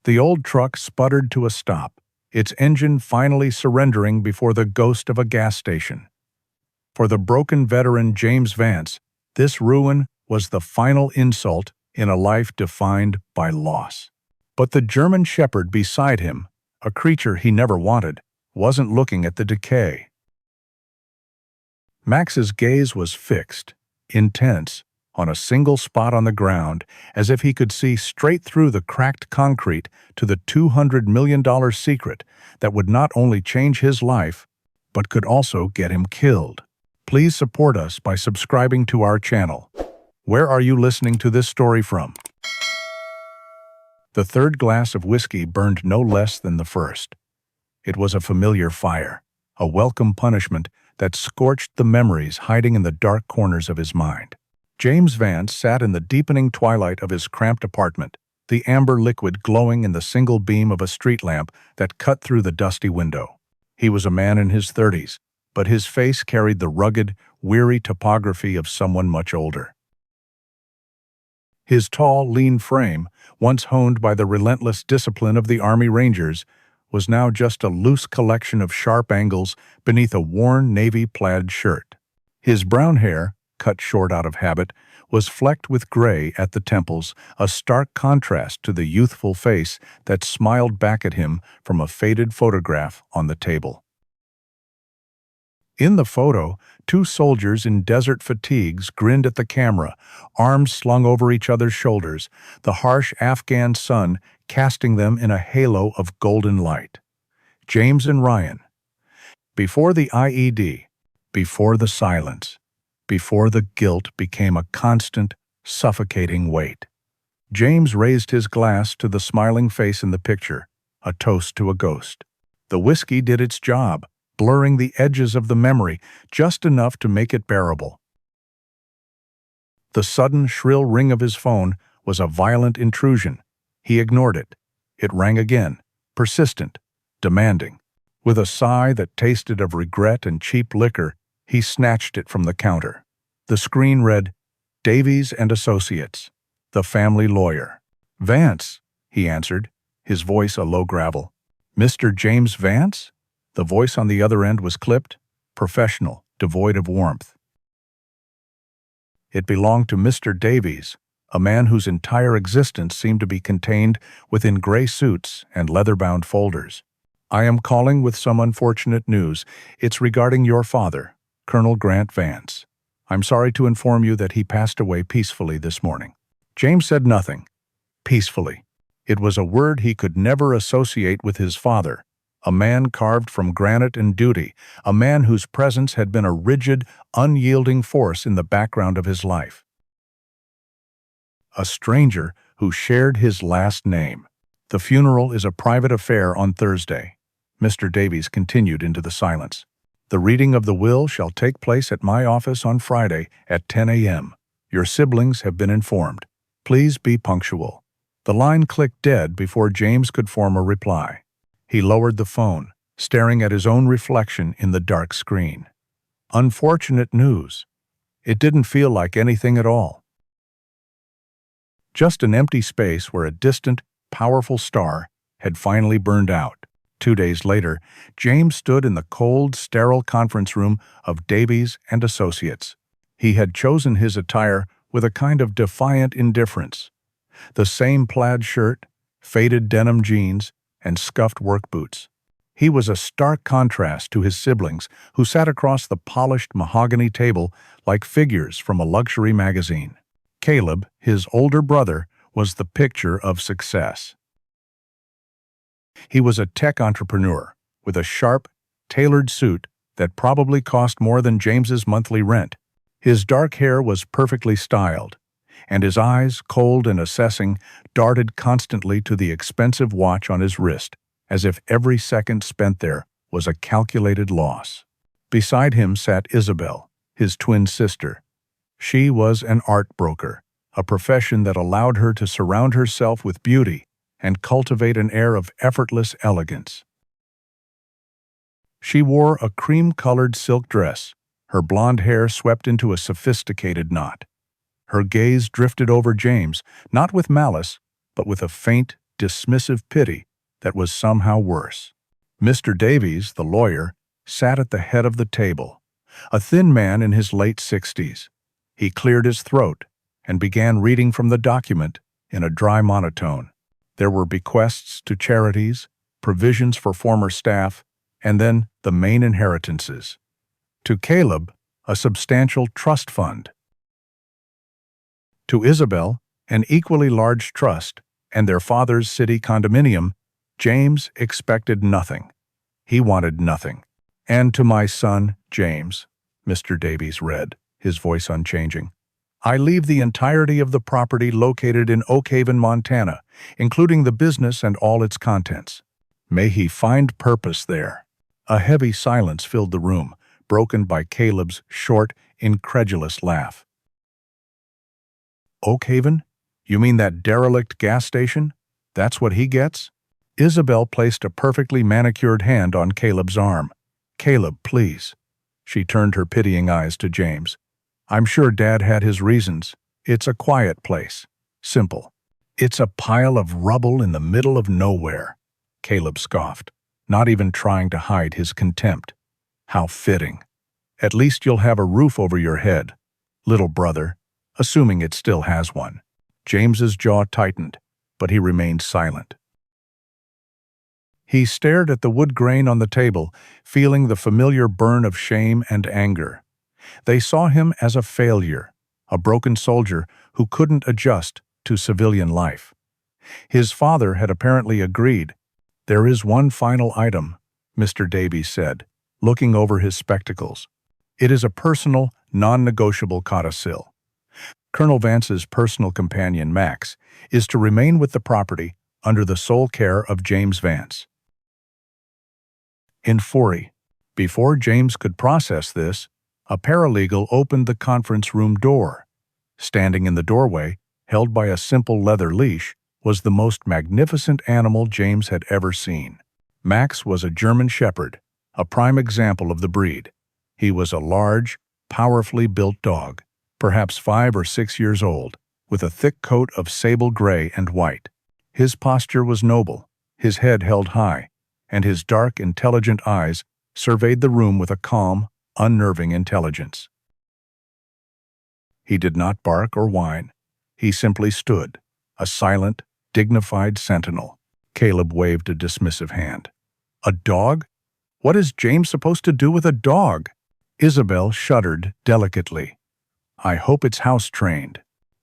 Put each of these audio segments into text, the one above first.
The old truck sputtered to a stop, its engine finally surrendering before the ghost of a gas station. For the broken veteran James Vance, this ruin was the final insult in a life defined by loss. But the German shepherd beside him, a creature he never wanted, wasn't looking at the decay. Max's gaze was fixed, intense, on a single spot on the ground, as if he could see straight through the cracked concrete to the $200 million secret that would not only change his life, but could also get him killed. Please support us by subscribing to our channel. Where are you listening to this story from? The third glass of whiskey burned no less than the first. It was a familiar fire, a welcome punishment that scorched the memories hiding in the dark corners of his mind. James Vance sat in the deepening twilight of his cramped apartment, the amber liquid glowing in the single beam of a street lamp that cut through the dusty window. He was a man in his 30s, but his face carried the rugged, weary topography of someone much older. His tall, lean frame, once honed by the relentless discipline of the Army Rangers, was now just a loose collection of sharp angles beneath a worn navy plaid shirt. His brown hair, cut short out of habit, was flecked with gray at the temples, a stark contrast to the youthful face that smiled back at him from a faded photograph on the table. In the photo, two soldiers in desert fatigues grinned at the camera, arms slung over each other's shoulders, the harsh Afghan sun casting them in a halo of golden light. James and Ryan. Before the IED, before the silence, before the guilt became a constant, suffocating weight. James raised his glass to the smiling face in the picture, a toast to a ghost. The whiskey did its job, blurring the edges of the memory just enough to make it bearable. The sudden, shrill ring of his phone was a violent intrusion. He ignored it. It rang again, persistent, demanding. With a sigh that tasted of regret and cheap liquor, he snatched it from the counter. The screen read, "Davies and Associates, the family lawyer." "Vance," he answered, his voice a low gravel. "Mr. James Vance?" The voice on the other end was clipped, professional, devoid of warmth. It belonged to Mr. Davies, a man whose entire existence seemed to be contained within gray suits and leather-bound folders. "I am calling with some unfortunate news. It's regarding your father, Colonel Grant Vance. I'm sorry to inform you that he passed away peacefully this morning." James said nothing. Peacefully. It was a word he could never associate with his father, a man carved from granite and duty, a man whose presence had been a rigid, unyielding force in the background of his life. A stranger who shared his last name. "The funeral is a private affair on Thursday," Mr. Davies continued into the silence. "The reading of the will shall take place at my office on Friday at 10 a.m. Your siblings have been informed. Please be punctual." The line clicked dead before James could form a reply. He lowered the phone, staring at his own reflection in the dark screen. Unfortunate news. It didn't feel like anything at all. Just an empty space where a distant, powerful star had finally burned out. 2 days later, James stood in the cold, sterile conference room of Davies and Associates. He had chosen his attire with a kind of defiant indifference. The same plaid shirt, faded denim jeans, and scuffed work boots. He was a stark contrast to his siblings, who sat across the polished mahogany table like figures from a luxury magazine. Caleb, his older brother, was the picture of success. He was a tech entrepreneur with a sharp, tailored suit that probably cost more than James's monthly rent. His dark hair was perfectly styled, and his eyes, cold and assessing, darted constantly to the expensive watch on his wrist, as if every second spent there was a calculated loss. Beside him sat Isabel, his twin sister. She was an art broker, a profession that allowed her to surround herself with beauty and cultivate an air of effortless elegance. She wore a cream-colored silk dress, her blonde hair swept into a sophisticated knot. Her gaze drifted over James, not with malice, but with a faint, dismissive pity that was somehow worse. Mr. Davies, the lawyer, sat at the head of the table, a thin man in his late 60s. He cleared his throat and began reading from the document in a dry monotone. There were bequests to charities, provisions for former staff, and then the main inheritances. To Caleb, a substantial trust fund. To Isabel, an equally large trust, and their father's city condominium. James expected nothing. He wanted nothing. And to my son, James, Mr. Davies read, his voice unchanging, I leave the entirety of the property located in Oak Haven, Montana, including the business and all its contents. May he find purpose there. A heavy silence filled the room, broken by Caleb's short, incredulous laugh. Oak Haven? You mean that derelict gas station? That's what he gets? Isabel placed a perfectly manicured hand on Caleb's arm. Caleb, please. She turned her pitying eyes to James. I'm sure Dad had his reasons. It's a quiet place. Simple. It's a pile of rubble in the middle of nowhere. Caleb scoffed, not even trying to hide his contempt. How fitting. At least you'll have a roof over your head, little brother, assuming it still has one. James's jaw tightened, but he remained silent. He stared at the wood grain on the table, feeling the familiar burn of shame and anger. They saw him as a failure, a broken soldier who couldn't adjust to civilian life. His father had apparently agreed. There is one final item, Mr. Davies said, looking over his spectacles. It is a personal, non-negotiable codicil. Colonel Vance's personal companion, Max, is to remain with the property under the sole care of James Vance. In fury, before James could process this, a paralegal opened the conference room door. Standing in the doorway, held by a simple leather leash, was the most magnificent animal James had ever seen. Max was a German shepherd, a prime example of the breed. He was a large, powerfully built dog, perhaps 5 or 6 years old, with a thick coat of sable gray and white. His posture was noble, his head held high, and his dark, intelligent eyes surveyed the room with a calm, unnerving intelligence. He did not bark or whine. He simply stood, a silent, dignified sentinel. Caleb waved a dismissive hand. A dog? What is James supposed to do with a dog? Isabel shuddered delicately. I hope it's house-trained.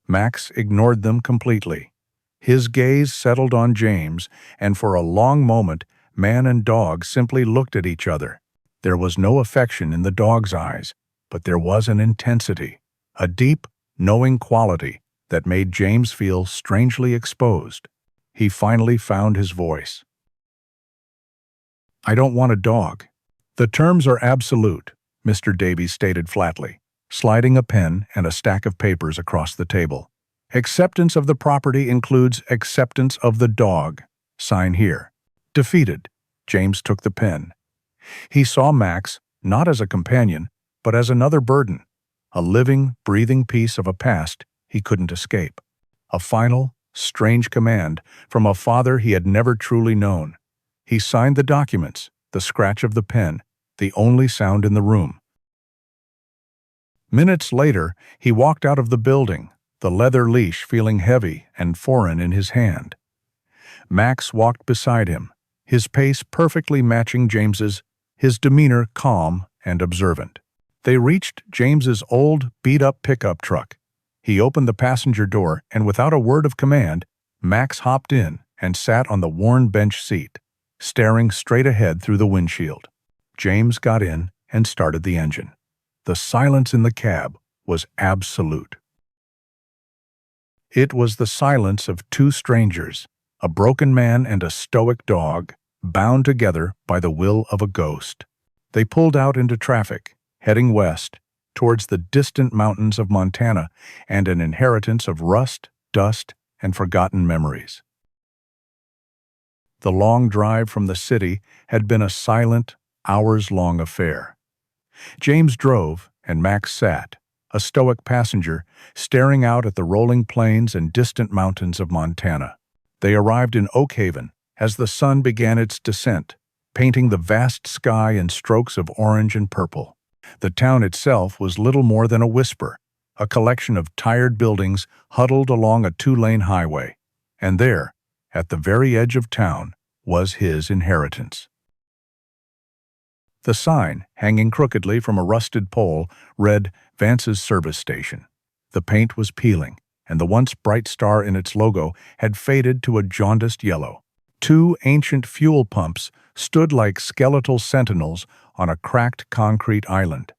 Max ignored them completely. His gaze settled on James, and for a long moment, man and dog simply looked at each other. There was no affection in the dog's eyes, but there was an intensity, a deep, knowing quality that made James feel strangely exposed. He finally found his voice. I don't want a dog. The terms are absolute, Mr. Davies stated flatly, sliding a pen and a stack of papers across the table. Acceptance of the property includes acceptance of the dog. Sign here. Defeated, James took the pen. He saw Max not as a companion, but as another burden, a living, breathing piece of a past he couldn't escape. A final, strange command from a father he had never truly known. He signed the documents, the scratch of the pen, the only sound in the room. Minutes later, he walked out of the building, the leather leash feeling heavy and foreign in his hand. Max walked beside him, his pace perfectly matching James's, his demeanor calm and observant. They reached James's old, beat-up pickup truck. He opened the passenger door, and without a word of command, Max hopped in and sat on the worn bench seat, staring straight ahead through the windshield. James got in and started the engine. The silence in the cab was absolute. It was the silence of two strangers, a broken man and a stoic dog, bound together by the will of a ghost. They pulled out into traffic, heading west, towards the distant mountains of Montana and an inheritance of rust, dust, and forgotten memories. The long drive from the city had been a silent, hours-long affair. James drove, and Max sat, a stoic passenger, staring out at the rolling plains and distant mountains of Montana. They arrived in Oakhaven as the sun began its descent, painting the vast sky in strokes of orange and purple. The town itself was little more than a whisper, a collection of tired buildings huddled along a two-lane highway. And there, at the very edge of town, was his inheritance. The sign, hanging crookedly from a rusted pole, read Vance's Service Station. The paint was peeling, and the once bright star in its logo had faded to a jaundiced yellow. Two ancient fuel pumps stood like skeletal sentinels on a cracked concrete island.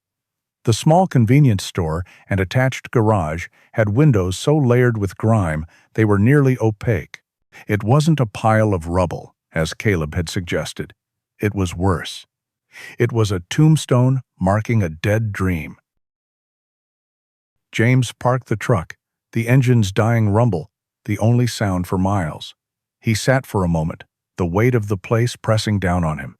The small convenience store and attached garage had windows so layered with grime they were nearly opaque. It wasn't a pile of rubble, as Caleb had suggested. It was worse. It was a tombstone marking a dead dream. James parked the truck, the engine's dying rumble, the only sound for miles. He sat for a moment, the weight of the place pressing down on him.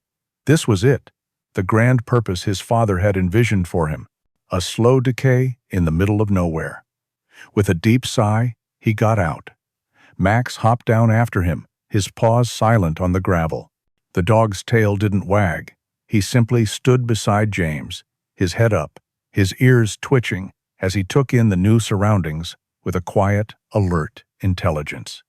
This was it, the grand purpose his father had envisioned for him, a slow decay in the middle of nowhere. With a deep sigh, he got out. Max hopped down after him, his paws silent on the gravel. The dog's tail didn't wag. He simply stood beside James, his head up, his ears twitching as he took in the new surroundings with a quiet, alert intelligence.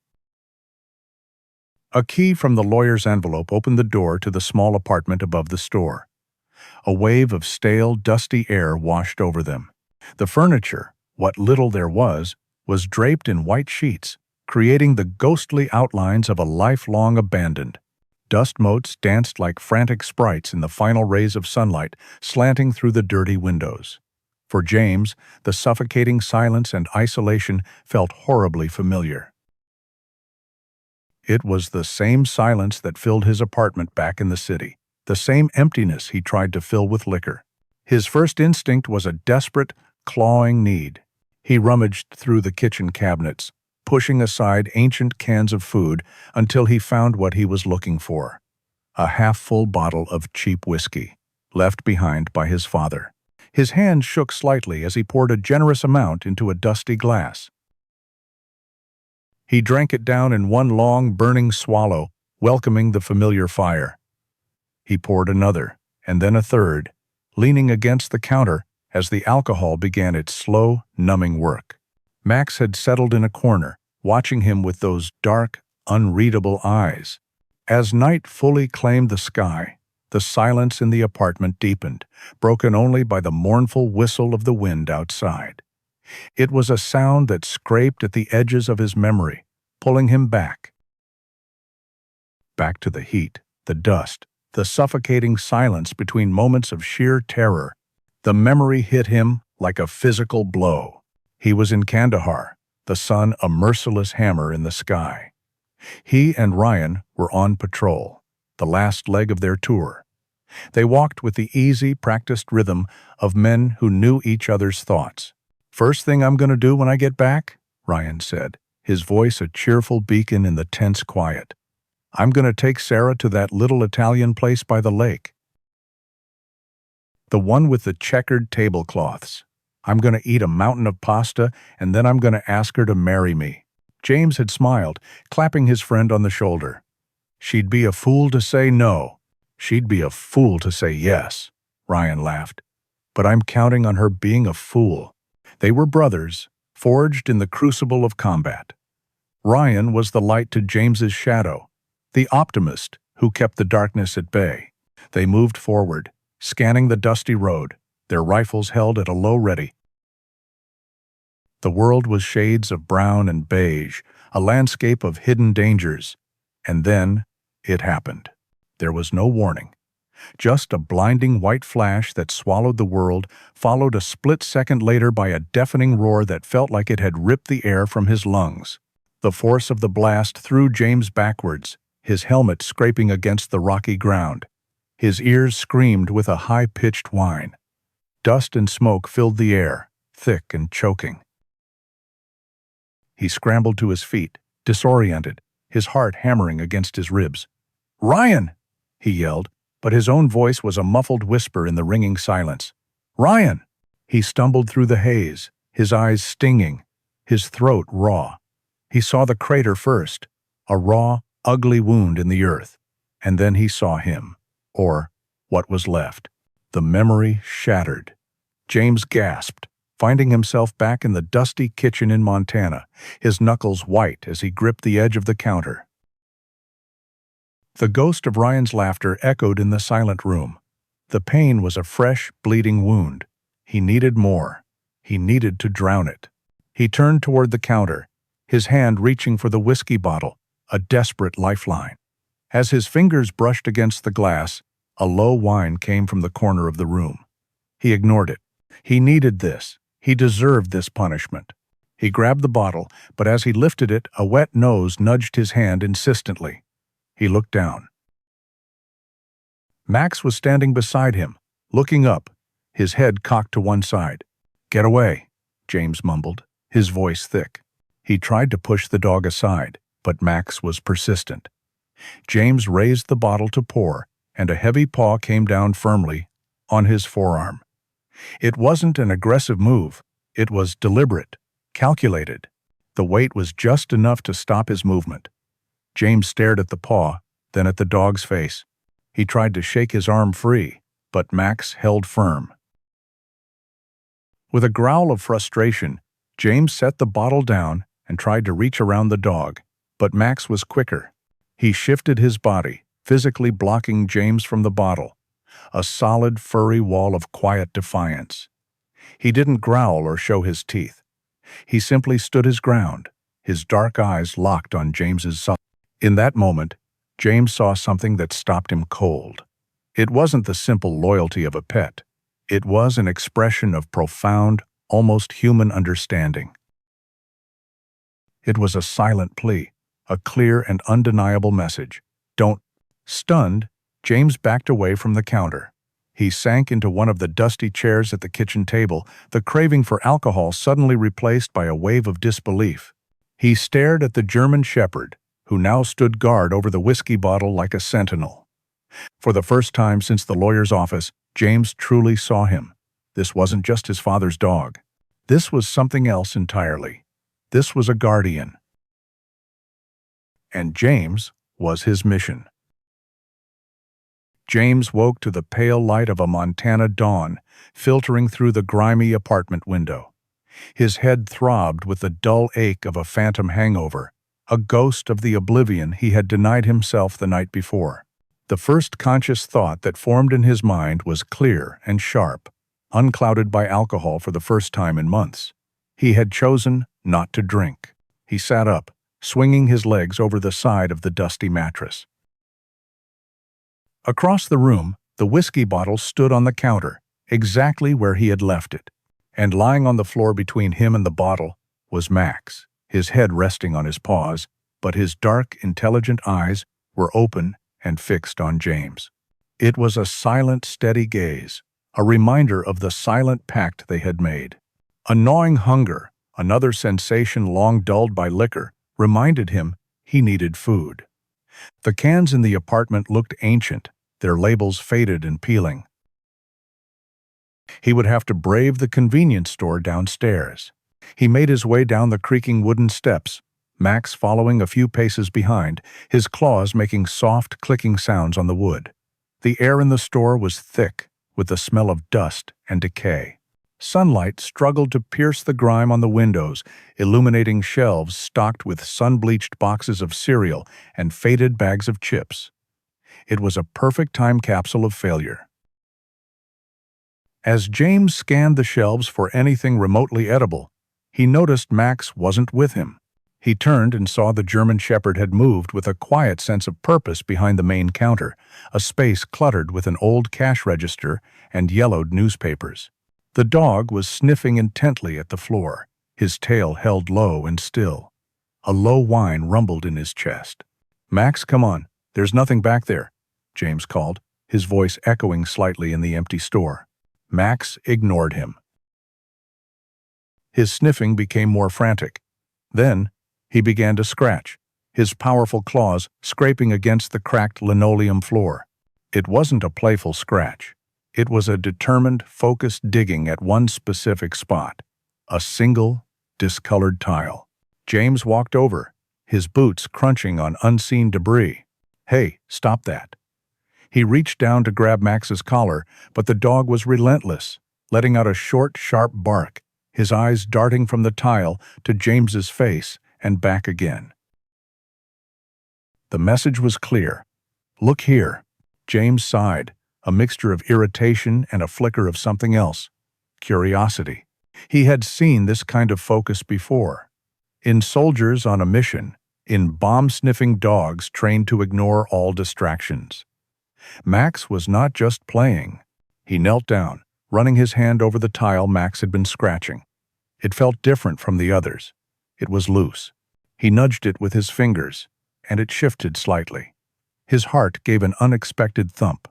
A key from the lawyer's envelope opened the door to the small apartment above the store. A wave of stale, dusty air washed over them. The furniture, what little there was draped in white sheets, creating the ghostly outlines of a lifelong abandoned. Dust motes danced like frantic sprites in the final rays of sunlight slanting through the dirty windows. For James, the suffocating silence and isolation felt horribly familiar. It was the same silence that filled his apartment back in the city, the same emptiness he tried to fill with liquor. His first instinct was a desperate, clawing need. He rummaged through the kitchen cabinets, pushing aside ancient cans of food until he found what he was looking for: a half-full bottle of cheap whiskey, left behind by his father. His hand shook slightly as he poured a generous amount into a dusty glass. He drank it down in one long, burning swallow, welcoming the familiar fire. He poured another, and then a third, leaning against the counter as the alcohol began its slow, numbing work. Max had settled in a corner, watching him with those dark, unreadable eyes. As night fully claimed the sky, the silence in the apartment deepened, broken only by the mournful whistle of the wind outside. It was a sound that scraped at the edges of his memory, pulling him back. Back to the heat, the dust, the suffocating silence between moments of sheer terror. The memory hit him like a physical blow. He was in Kandahar, the sun a merciless hammer in the sky. He and Ryan were on patrol, the last leg of their tour. They walked with the easy, practiced rhythm of men who knew each other's thoughts. "First thing I'm going to do when I get back," Ryan said, his voice a cheerful beacon in the tense quiet, "I'm going to take Sarah to that little Italian place by the lake. The one with the checkered tablecloths. I'm going to eat a mountain of pasta, and then I'm going to ask her to marry me." James had smiled, clapping his friend on the shoulder. "She'd be a fool to say no. She'd be a fool to say yes," Ryan laughed. "But I'm counting on her being a fool." They were brothers, forged in the crucible of combat. Ryan was the light to James's shadow, the optimist who kept the darkness at bay. They moved forward, scanning the dusty road, their rifles held at a low ready. The world was shades of brown and beige, a landscape of hidden dangers. And then it happened. There was no warning. Just a blinding white flash that swallowed the world, followed a split second later by a deafening roar that felt like it had ripped the air from his lungs. The force of the blast threw James backwards, his helmet scraping against the rocky ground. His ears screamed with a high-pitched whine. Dust and smoke filled the air, thick and choking. He scrambled to his feet, disoriented, his heart hammering against his ribs. "Ryan!" he yelled, but his own voice was a muffled whisper in the ringing silence. "Ryan!" He stumbled through the haze, his eyes stinging, his throat raw. He saw the crater first, a raw, ugly wound in the earth. And then he saw him, or what was left. The memory shattered. James gasped, finding himself back in the dusty kitchen in Montana, his knuckles white as he gripped the edge of the counter. The ghost of Ryan's laughter echoed in the silent room. The pain was a fresh, bleeding wound. He needed more. He needed to drown it. He turned toward the counter, his hand reaching for the whiskey bottle, a desperate lifeline. As his fingers brushed against the glass, a low whine came from the corner of the room. He ignored it. He needed this. He deserved this punishment. He grabbed the bottle, but as he lifted it, a wet nose nudged his hand insistently. He looked down. Max was standing beside him, looking up, his head cocked to one side. "Get away," James mumbled, his voice thick. He tried to push the dog aside, but Max was persistent. James raised the bottle to pour, and a heavy paw came down firmly on his forearm. It wasn't an aggressive move. It was deliberate, calculated. The weight was just enough to stop his movement. James stared at the paw, then at the dog's face. He tried to shake his arm free, but Max held firm. With a growl of frustration, James set the bottle down and tried to reach around the dog, but Max was quicker. He shifted his body, physically blocking James from the bottle, a solid, furry wall of quiet defiance. He didn't growl or show his teeth. He simply stood his ground, his dark eyes locked on James's side. In that moment, James saw something that stopped him cold. It wasn't the simple loyalty of a pet. It was an expression of profound, almost human understanding. It was a silent plea, a clear and undeniable message. Don't. Stunned, James backed away from the counter. He sank into one of the dusty chairs at the kitchen table, the craving for alcohol suddenly replaced by a wave of disbelief. He stared at the German shepherd, who now stood guard over the whiskey bottle like a sentinel. For the first time since the lawyer's office, James truly saw him. This wasn't just his father's dog. This was something else entirely. This was a guardian. And James was his mission. James woke to the pale light of a Montana dawn filtering through the grimy apartment window. His head throbbed with the dull ache of a phantom hangover, a ghost of the oblivion he had denied himself the night before. The first conscious thought that formed in his mind was clear and sharp, unclouded by alcohol for the first time in months. He had chosen not to drink. He sat up, swinging his legs over the side of the dusty mattress. Across the room, the whiskey bottle stood on the counter, exactly where he had left it. And lying on the floor between him and the bottle was Max, his head resting on his paws, but his dark, intelligent eyes were open and fixed on James. It was a silent, steady gaze, a reminder of the silent pact they had made. A gnawing hunger, another sensation long dulled by liquor, reminded him he needed food. The cans in the apartment looked ancient, their labels faded and peeling. He would have to brave the convenience store downstairs. He made his way down the creaking wooden steps, Max following a few paces behind, his claws making soft, clicking sounds on the wood. The air in the store was thick, with the smell of dust and decay. Sunlight struggled to pierce the grime on the windows, illuminating shelves stocked with sun-bleached boxes of cereal and faded bags of chips. It was a perfect time capsule of failure. As James scanned the shelves for anything remotely edible, he noticed Max wasn't with him. He turned and saw the German shepherd had moved with a quiet sense of purpose behind the main counter, a space cluttered with an old cash register and yellowed newspapers. The dog was sniffing intently at the floor, his tail held low and still. A low whine rumbled in his chest. "Max, come on, there's nothing back there," James called, his voice echoing slightly in the empty store. Max ignored him. His sniffing became more frantic. Then, he began to scratch, his powerful claws scraping against the cracked linoleum floor. It wasn't a playful scratch. It was a determined, focused digging at one specific spot, a single, discolored tile. James walked over, his boots crunching on unseen debris. "Hey, stop that." He reached down to grab Max's collar, but the dog was relentless, letting out a short, sharp bark, his eyes darting from the tile to James's face and back again. The message was clear. "Look here." James sighed, a mixture of irritation and a flicker of something else. Curiosity. He had seen this kind of focus before. In soldiers on a mission, in bomb-sniffing dogs trained to ignore all distractions. Max was not just playing. He knelt down, running his hand over the tile Max had been scratching. It felt different from the others. It was loose. He nudged it with his fingers, and it shifted slightly. His heart gave an unexpected thump.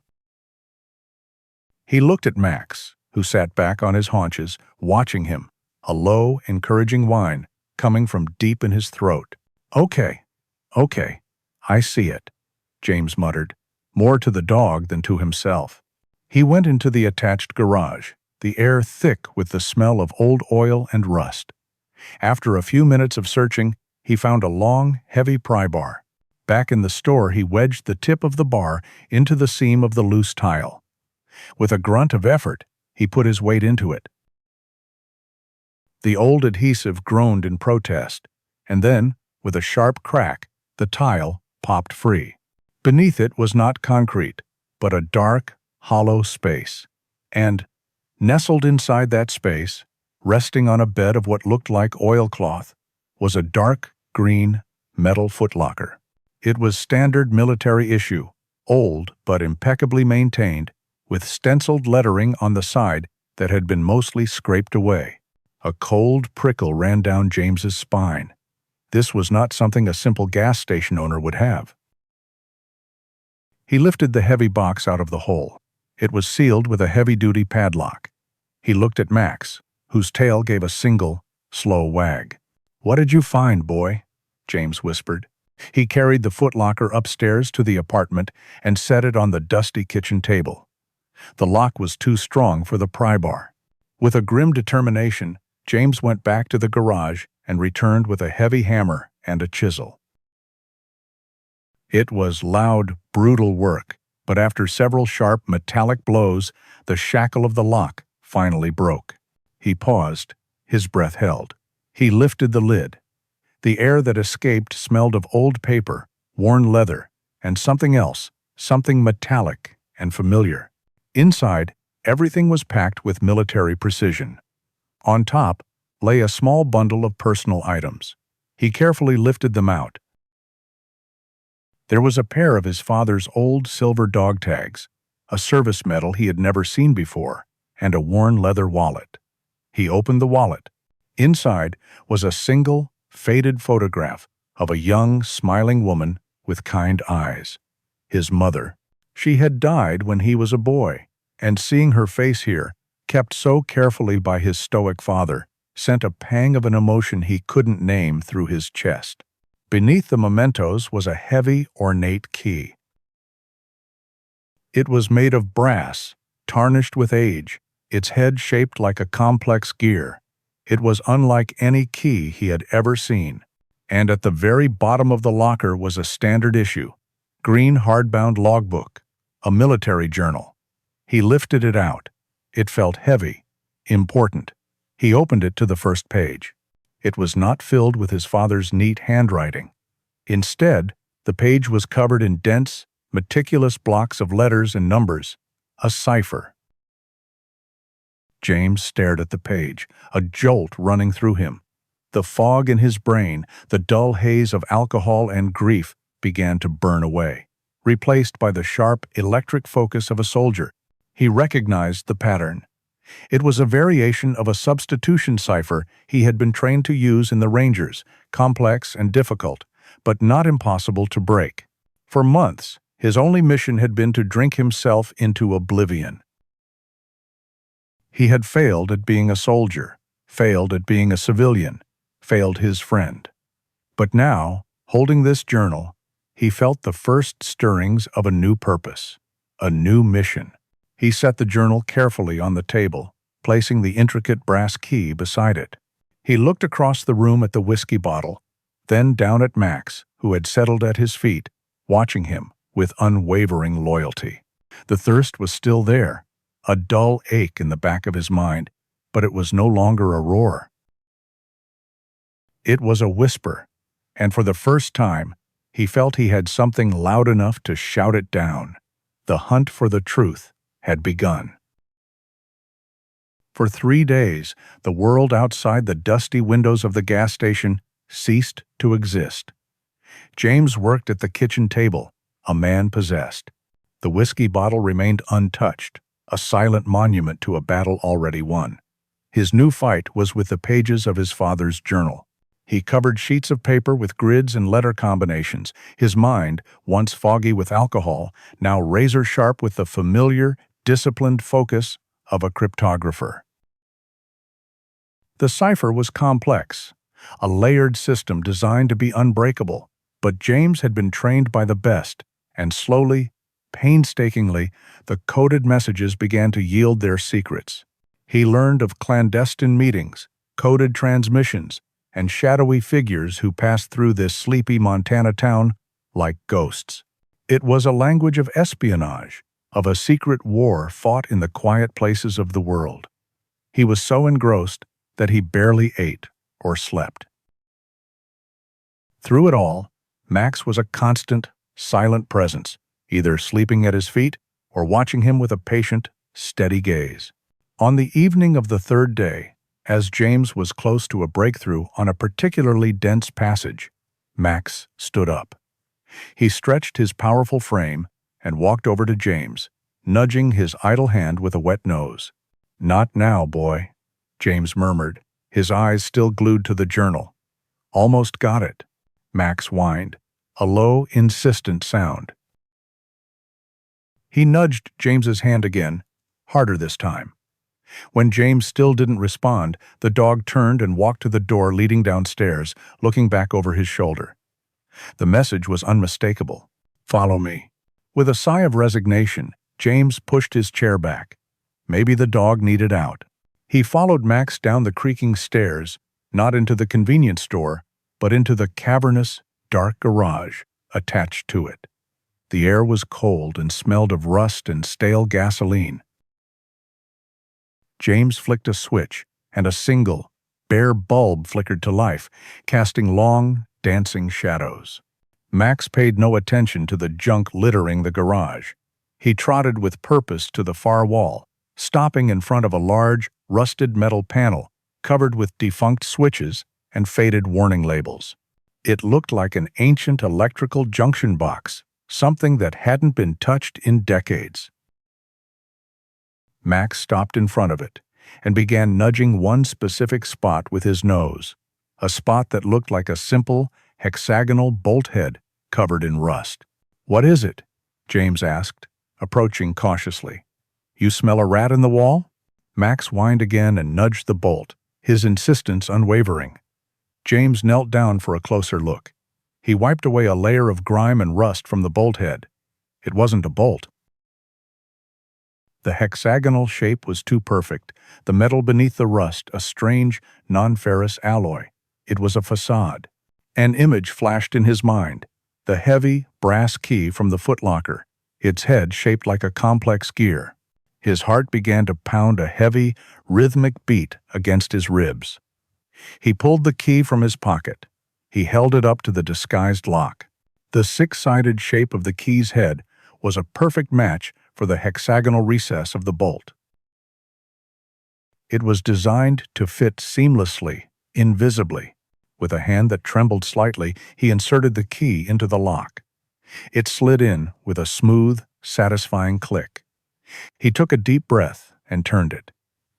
He looked at Max, who sat back on his haunches, watching him, a low, encouraging whine coming from deep in his throat. Okay, I see it," James muttered, more to the dog than to himself. He went into the attached garage, the air thick with the smell of old oil and rust. After a few minutes of searching, he found a long, heavy pry bar. Back in the store, he wedged the tip of the bar into the seam of the loose tile. With a grunt of effort, he put his weight into it. The old adhesive groaned in protest, and then, with a sharp crack, the tile popped free. Beneath it was not concrete, but a dark, hollow space. And, nestled inside that space, resting on a bed of what looked like oilcloth, was a dark, green, metal footlocker. It was standard military issue, old but impeccably maintained, with stenciled lettering on the side that had been mostly scraped away. A cold prickle ran down James's spine. This was not something a simple gas station owner would have. He lifted the heavy box out of the hole. It was sealed with a heavy-duty padlock. He looked at Max, whose tail gave a single, slow wag. "What did you find, boy?" James whispered. He carried the footlocker upstairs to the apartment and set it on the dusty kitchen table. The lock was too strong for the pry bar. With a grim determination, James went back to the garage and returned with a heavy hammer and a chisel. It was loud, brutal work, but after several sharp, metallic blows, the shackle of the lock finally broke. He paused, his breath held. He lifted the lid. The air that escaped smelled of old paper, worn leather, and something else, something metallic and familiar. Inside, everything was packed with military precision. On top lay a small bundle of personal items. He carefully lifted them out. There was a pair of his father's old silver dog tags, a service medal he had never seen before, and a worn leather wallet. He opened the wallet. Inside was a single, faded photograph of a young, smiling woman with kind eyes. His mother. She had died when he was a boy, and seeing her face here, kept so carefully by his stoic father, sent a pang of an emotion he couldn't name through his chest. Beneath the mementos was a heavy, ornate key. It was made of brass, tarnished with age, its head shaped like a complex gear. It was unlike any key he had ever seen. And at the very bottom of the locker was a standard issue, green hardbound logbook, a military journal. He lifted it out. It felt heavy, important. He opened it to the first page. It was not filled with his father's neat handwriting. Instead, the page was covered in dense, meticulous blocks of letters and numbers, a cipher. James stared at the page, a jolt running through him. The fog in his brain, the dull haze of alcohol and grief, began to burn away, replaced by the sharp, electric focus of a soldier. He recognized the pattern. It was a variation of a substitution cipher he had been trained to use in the Rangers, complex and difficult, but not impossible to break. For months, his only mission had been to drink himself into oblivion. He had failed at being a soldier, failed at being a civilian, failed his friend. But now, holding this journal, he felt the first stirrings of a new purpose, a new mission. He set the journal carefully on the table, placing the intricate brass key beside it. He looked across the room at the whiskey bottle, then down at Max, who had settled at his feet, watching him with unwavering loyalty. The thirst was still there, a dull ache in the back of his mind, but it was no longer a roar. It was a whisper, and for the first time, he felt he had something loud enough to shout it down. The hunt for the truth had begun. For 3 days, the world outside the dusty windows of the gas station ceased to exist. James worked at the kitchen table, a man possessed. The whiskey bottle remained untouched, a silent monument to a battle already won. His new fight was with the pages of his father's journal. He covered sheets of paper with grids and letter combinations, his mind, once foggy with alcohol, now razor-sharp with the familiar, disciplined focus of a cryptographer. The cipher was complex, a layered system designed to be unbreakable, but James had been trained by the best, and slowly, painstakingly, the coded messages began to yield their secrets. He learned of clandestine meetings, coded transmissions, and shadowy figures who passed through this sleepy Montana town like ghosts. It was a language of espionage, of a secret war fought in the quiet places of the world. He was so engrossed that he barely ate or slept. Through it all, Max was a constant, silent presence, either sleeping at his feet or watching him with a patient, steady gaze. On the evening of the third day, as James was close to a breakthrough on a particularly dense passage, Max stood up. He stretched his powerful frame and walked over to James, nudging his idle hand with a wet nose. "Not now, boy," James murmured, his eyes still glued to the journal. "Almost got it," Max whined, a low, insistent sound. He nudged James's hand again, harder this time. When James still didn't respond, the dog turned and walked to the door leading downstairs, looking back over his shoulder. The message was unmistakable. "Follow me." With a sigh of resignation, James pushed his chair back. Maybe the dog needed out. He followed Max down the creaking stairs, not into the convenience store, but into the cavernous, dark garage attached to it. The air was cold and smelled of rust and stale gasoline. James flicked a switch, and a single, bare bulb flickered to life, casting long, dancing shadows. Max paid no attention to the junk littering the garage. He trotted with purpose to the far wall, stopping in front of a large, rusted metal panel covered with defunct switches and faded warning labels. It looked like an ancient electrical junction box, something that hadn't been touched in decades. Max stopped in front of it and began nudging one specific spot with his nose, a spot that looked like a simple, hexagonal bolt head covered in rust. "What is it?" James asked, approaching cautiously. "You smell a rat in the wall?" Max whined again and nudged the bolt, his insistence unwavering. James knelt down for a closer look. He wiped away a layer of grime and rust from the bolt head. It wasn't a bolt. The hexagonal shape was too perfect, the metal beneath the rust a strange, non-ferrous alloy. It was a facade. An image flashed in his mind, the heavy, brass key from the footlocker, its head shaped like a complex gear. His heart began to pound a heavy, rhythmic beat against his ribs. He pulled the key from his pocket. He held it up to the disguised lock. The six-sided shape of the key's head was a perfect match for the hexagonal recess of the bolt. It was designed to fit seamlessly, invisibly. With a hand that trembled slightly, he inserted the key into the lock. It slid in with a smooth, satisfying click. He took a deep breath and turned it.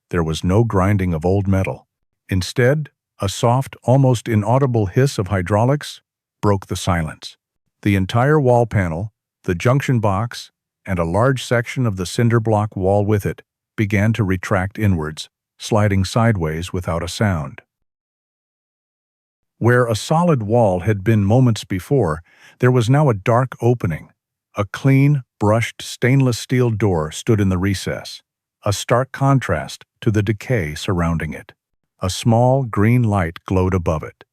There was no grinding of old metal. Instead, a soft, almost inaudible hiss of hydraulics broke the silence. The entire wall panel, the junction box, and a large section of the cinder block wall with it began to retract inwards, sliding sideways without a sound. Where a solid wall had been moments before, there was now a dark opening. A clean, brushed stainless steel door stood in the recess, a stark contrast to the decay surrounding it. A small green light glowed above it.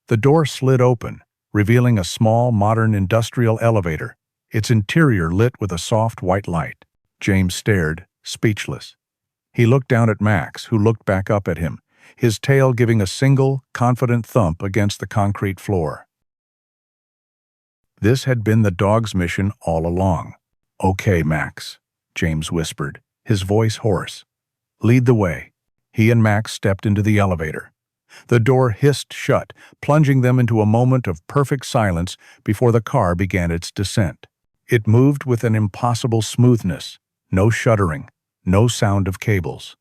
The door slid open, revealing a small, modern industrial elevator, its interior lit with a soft white light. James stared, speechless. He looked down at Max, who looked back up at him, his tail giving a single, confident thump against the concrete floor. This had been the dog's mission all along. "Okay, Max," James whispered, his voice hoarse. "Lead the way." He and Max stepped into the elevator. The door hissed shut, plunging them into a moment of perfect silence before the car began its descent. It moved with an impossible smoothness, no shuddering, no sound of cables.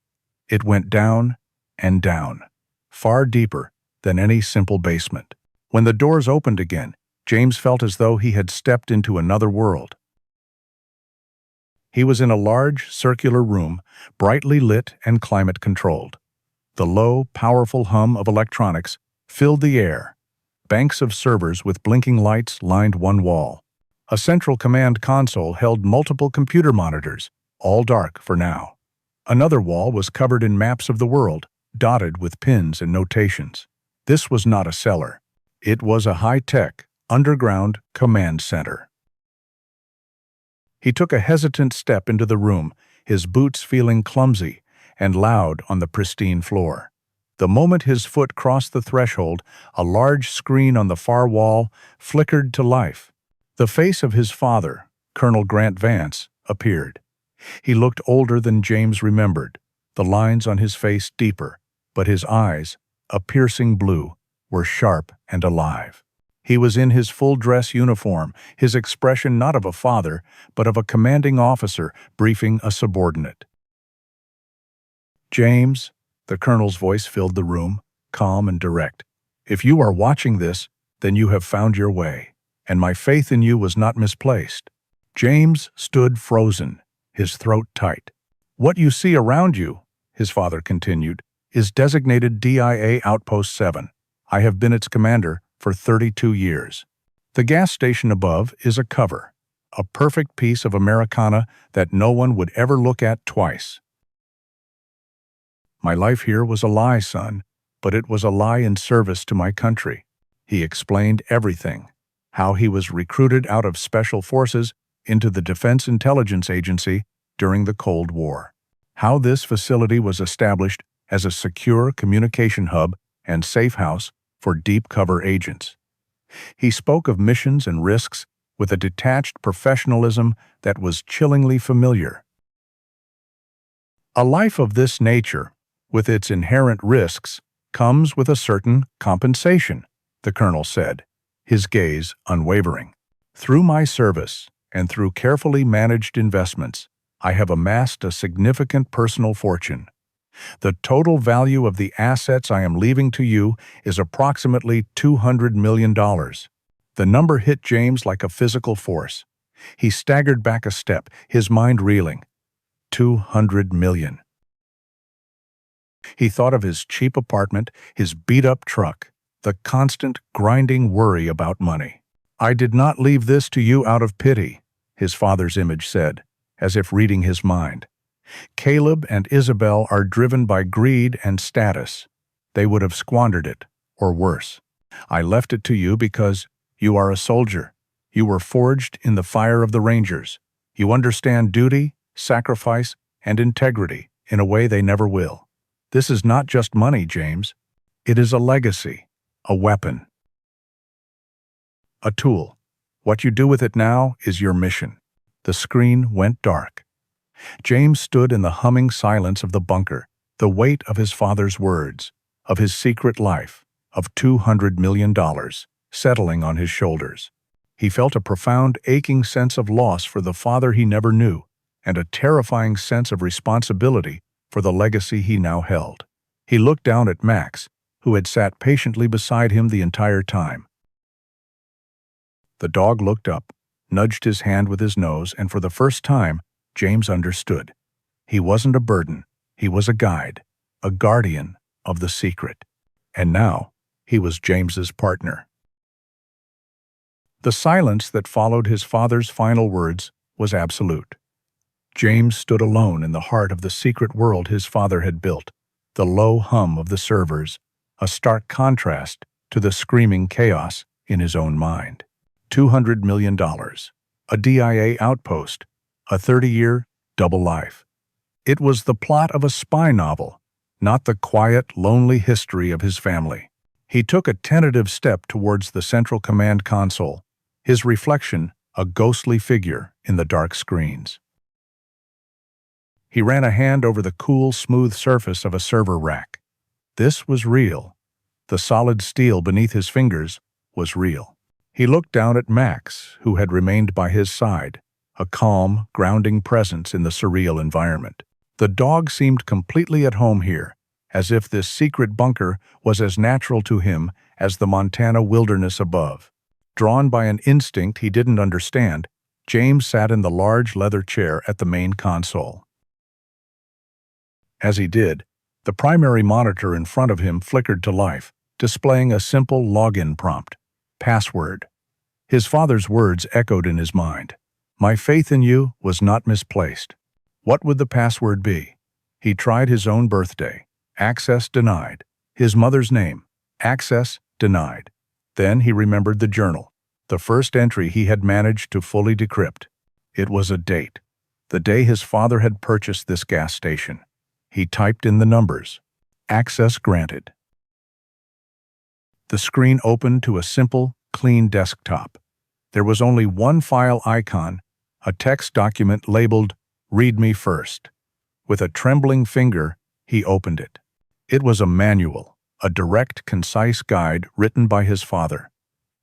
It went down and down, far deeper than any simple basement. When the doors opened again, James felt as though he had stepped into another world. He was in a large, circular room, brightly lit and climate-controlled. The low, powerful hum of electronics filled the air. Banks of servers with blinking lights lined one wall. A central command console held multiple computer monitors, all dark for now. Another wall was covered in maps of the world, dotted with pins and notations. This was not a cellar. It was a high-tech, underground command center. He took a hesitant step into the room, his boots feeling clumsy and loud on the pristine floor. The moment his foot crossed the threshold, a large screen on the far wall flickered to life. The face of his father, Colonel Grant Vance, appeared. He looked older than James remembered, the lines on his face deeper, but his eyes, a piercing blue, were sharp and alive. He was in his full-dress uniform, his expression not of a father, but of a commanding officer briefing a subordinate. "James," the colonel's voice filled the room, calm and direct. "If you are watching this, then you have found your way, and my faith in you was not misplaced." James stood frozen, his throat tight. "What you see around you," his father continued, "is designated DIA Outpost 7. I have been its commander for 32 years. The gas station above is a cover, a perfect piece of Americana that no one would ever look at twice. My life here was a lie, son, but it was a lie in service to my country." He explained everything, how he was recruited out of Special Forces into the Defense Intelligence Agency during the Cold War, how this facility was established as a secure communication hub and safe house for deep cover agents. He spoke of missions and risks with a detached professionalism that was chillingly familiar. A life of this nature, with its inherent risks, comes with a certain compensation, the colonel said, his gaze unwavering. "Through my service and through carefully managed investments, I have amassed a significant personal fortune. The total value of the assets I am leaving to you is approximately $200 million. The number hit James like a physical force. He staggered back a step, his mind reeling. 200 million. He thought of his cheap apartment, his beat-up truck, the constant, grinding worry about money. "I did not leave this to you out of pity," his father's image said, as if reading his mind. "Caleb and Isabel are driven by greed and status. They would have squandered it, or worse. I left it to you because you are a soldier. You were forged in the fire of the Rangers. You understand duty, sacrifice, and integrity in a way they never will. This is not just money, James. It is a legacy, a weapon, a tool. What you do with it now is your mission." The screen went dark. James stood in the humming silence of the bunker, the weight of his father's words, of his secret life, of $200 million, settling on his shoulders. He felt a profound, aching sense of loss for the father he never knew, and a terrifying sense of responsibility for the legacy he now held. He looked down at Max, who had sat patiently beside him the entire time. The dog looked up, nudged his hand with his nose, and for the first time, James understood. He wasn't a burden. He was a guide, a guardian of the secret. And now, he was James's partner. The silence that followed his father's final words was absolute. James stood alone in the heart of the secret world his father had built, the low hum of the servers, a stark contrast to the screaming chaos in his own mind. $200 million. A DIA outpost. A 30-year double life. It was the plot of a spy novel, not the quiet, lonely history of his family. He took a tentative step towards the central command console, his reflection a ghostly figure in the dark screens. He ran a hand over the cool, smooth surface of a server rack. This was real. The solid steel beneath his fingers was real. He looked down at Max, who had remained by his side, a calm, grounding presence in the surreal environment. The dog seemed completely at home here, as if this secret bunker was as natural to him as the Montana wilderness above. Drawn by an instinct he didn't understand, James sat in the large leather chair at the main console. As he did, the primary monitor in front of him flickered to life, displaying a simple login prompt. Password. His father's words echoed in his mind. My faith in you was not misplaced. What would the password be? He tried his own birthday. Access denied. His mother's name. Access denied. Then he remembered the journal, the first entry he had managed to fully decrypt. It was a date. The day his father had purchased this gas station. He typed in the numbers. Access granted. The screen opened to a simple, clean desktop. There was only one file icon, a text document labeled Read Me First. With a trembling finger, he opened it. It was a manual, a direct, concise guide written by his father.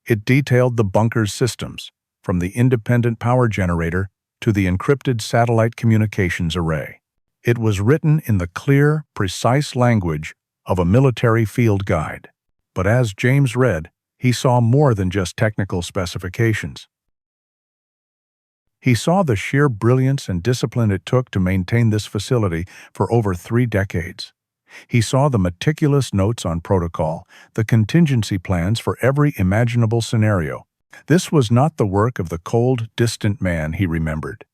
It detailed the bunker's systems, from the independent power generator to the encrypted satellite communications array. It was written in the clear, precise language of a military field guide. But as James read, he saw more than just technical specifications. He saw the sheer brilliance and discipline it took to maintain this facility for over 3 decades. He saw the meticulous notes on protocol, the contingency plans for every imaginable scenario. This was not the work of the cold, distant man he remembered.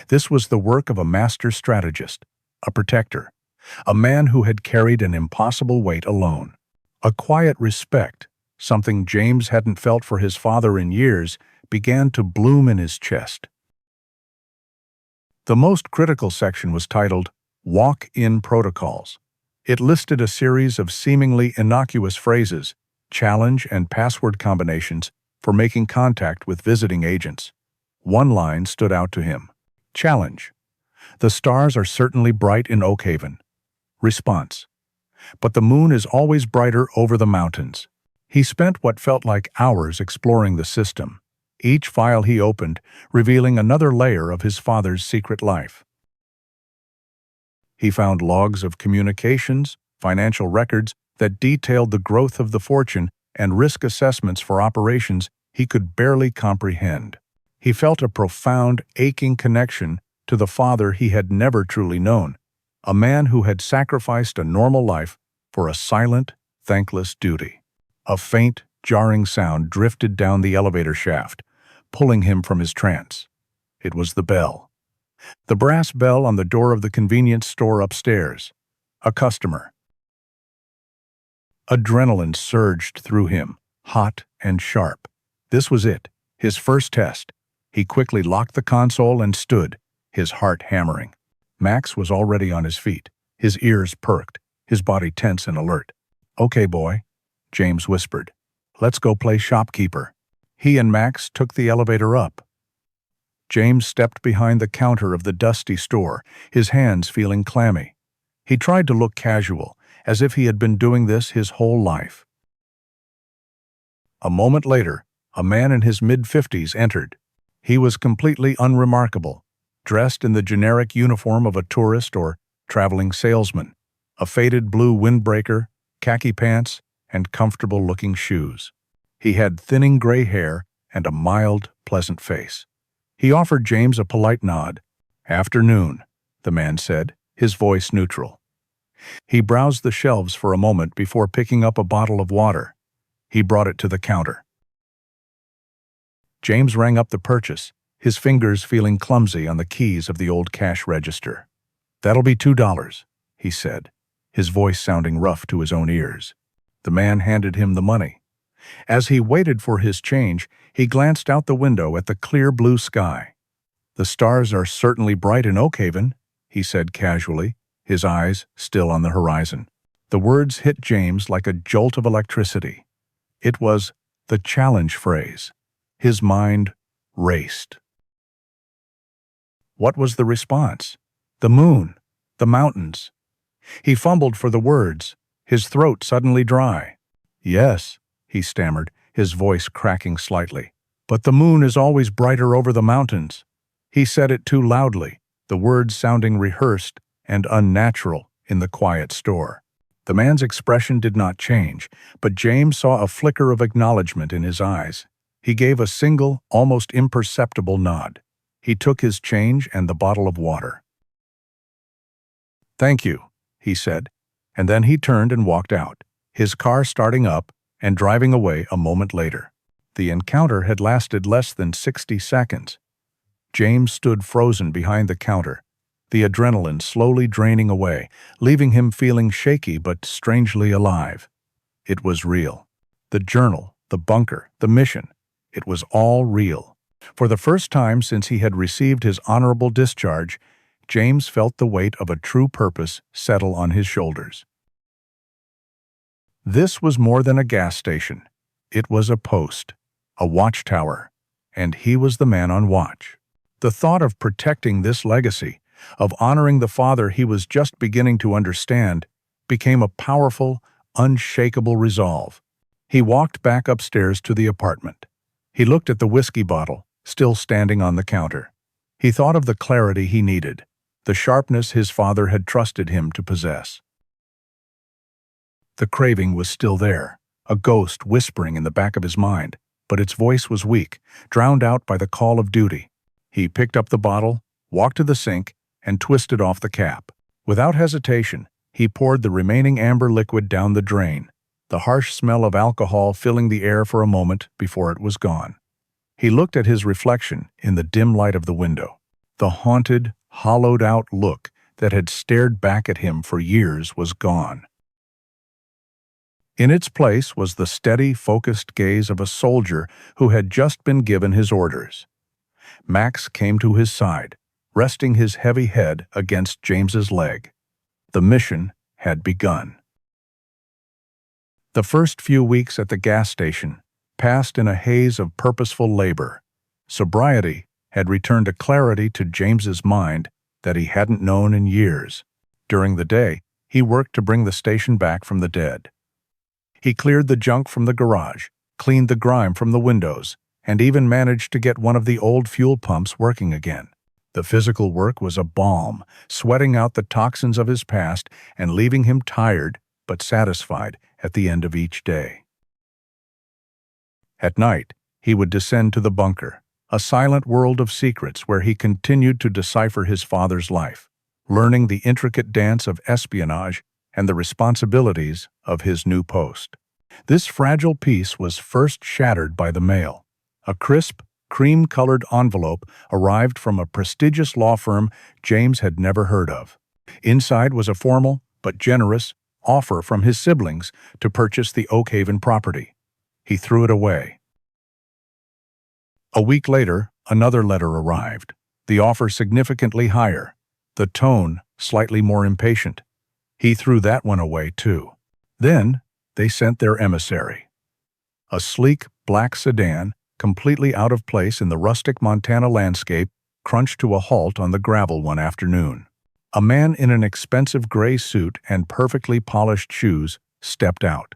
This was the work of a master strategist, a protector, a man who had carried an impossible weight alone. A quiet respect, something James hadn't felt for his father in years, began to bloom in his chest. The most critical section was titled Walk-in Protocols. It listed a series of seemingly innocuous phrases, challenge and password combinations for making contact with visiting agents. One line stood out to him. Challenge. The stars are certainly bright in Oak Haven. Response. But the moon is always brighter over the mountains. He spent what felt like hours exploring the system, each file he opened revealing another layer of his father's secret life. He found logs of communications, financial records that detailed the growth of the fortune and risk assessments for operations he could barely comprehend. He felt a profound, aching connection to the father he had never truly known, a man who had sacrificed a normal life for a silent, thankless duty. A faint, jarring sound drifted down the elevator shaft, pulling him from his trance. It was the bell. The brass bell on the door of the convenience store upstairs. A customer. Adrenaline surged through him, hot and sharp. This was it, his first test. He quickly locked the console and stood, his heart hammering. Max was already on his feet, his ears perked, his body tense and alert. Okay, boy, James whispered. Let's go play shopkeeper. He and Max took the elevator up. James stepped behind the counter of the dusty store, his hands feeling clammy. He tried to look casual, as if he had been doing this his whole life. A moment later, a man in his mid-50s entered. He was completely unremarkable, dressed in the generic uniform of a tourist or traveling salesman, a faded blue windbreaker, khaki pants, and comfortable-looking shoes. He had thinning gray hair and a mild, pleasant face. He offered James a polite nod. "Afternoon," the man said, his voice neutral. He browsed the shelves for a moment before picking up a bottle of water. He brought it to the counter. James rang up the purchase, his fingers feeling clumsy on the keys of the old cash register. "That'll be $2, he said, his voice sounding rough to his own ears. The man handed him the money. As he waited for his change, he glanced out the window at the clear blue sky. "The stars are certainly bright in Oakhaven," he said casually, his eyes still on the horizon. The words hit James like a jolt of electricity. It was the challenge phrase. His mind raced. What was the response? The moon, the mountains. He fumbled for the words, his throat suddenly dry. "Yes," he stammered, his voice cracking slightly. "But the moon is always brighter over the mountains." He said it too loudly, the words sounding rehearsed and unnatural in the quiet store. The man's expression did not change, but James saw a flicker of acknowledgement in his eyes. He gave a single, almost imperceptible nod. He took his change and the bottle of water. "Thank you," he said, and then he turned and walked out, his car starting up and driving away a moment later. The encounter had lasted less than 60 seconds. James stood frozen behind the counter, the adrenaline slowly draining away, leaving him feeling shaky but strangely alive. It was real. The journal, the bunker, the mission. It was all real. For the first time since he had received his honorable discharge, James felt the weight of a true purpose settle on his shoulders. This was more than a gas station. It was a post, a watchtower, and he was the man on watch. The thought of protecting this legacy, of honoring the father he was just beginning to understand, became a powerful, unshakable resolve. He walked back upstairs to the apartment. He looked at the whiskey bottle, still standing on the counter. He thought of the clarity he needed, the sharpness his father had trusted him to possess. The craving was still there, a ghost whispering in the back of his mind, but its voice was weak, drowned out by the call of duty. He picked up the bottle, walked to the sink, and twisted off the cap. Without hesitation, he poured the remaining amber liquid down the drain, the harsh smell of alcohol filling the air for a moment before it was gone. He looked at his reflection in the dim light of the window. The haunted, hollowed-out look that had stared back at him for years was gone. In its place was the steady, focused gaze of a soldier who had just been given his orders. Max came to his side, resting his heavy head against James's leg. The mission had begun. The first few weeks at the gas station passed in a haze of purposeful labor. Sobriety had returned a clarity to James's mind that he hadn't known in years. During the day, he worked to bring the station back from the dead. He cleared the junk from the garage, cleaned the grime from the windows, and even managed to get one of the old fuel pumps working again. The physical work was a balm, sweating out the toxins of his past and leaving him tired but satisfied at the end of each day. At night, he would descend to the bunker, a silent world of secrets where he continued to decipher his father's life, learning the intricate dance of espionage and the responsibilities of his new post. This fragile peace was first shattered by the mail. A crisp, cream-colored envelope arrived from a prestigious law firm James had never heard of. Inside was a formal, but generous, offer from his siblings to purchase the Oakhaven property. He threw it away. A week later, another letter arrived, the offer significantly higher, the tone slightly more impatient. He threw that one away too. Then, they sent their emissary. A sleek, black sedan, completely out of place in the rustic Montana landscape, crunched to a halt on the gravel one afternoon. A man in an expensive gray suit and perfectly polished shoes stepped out.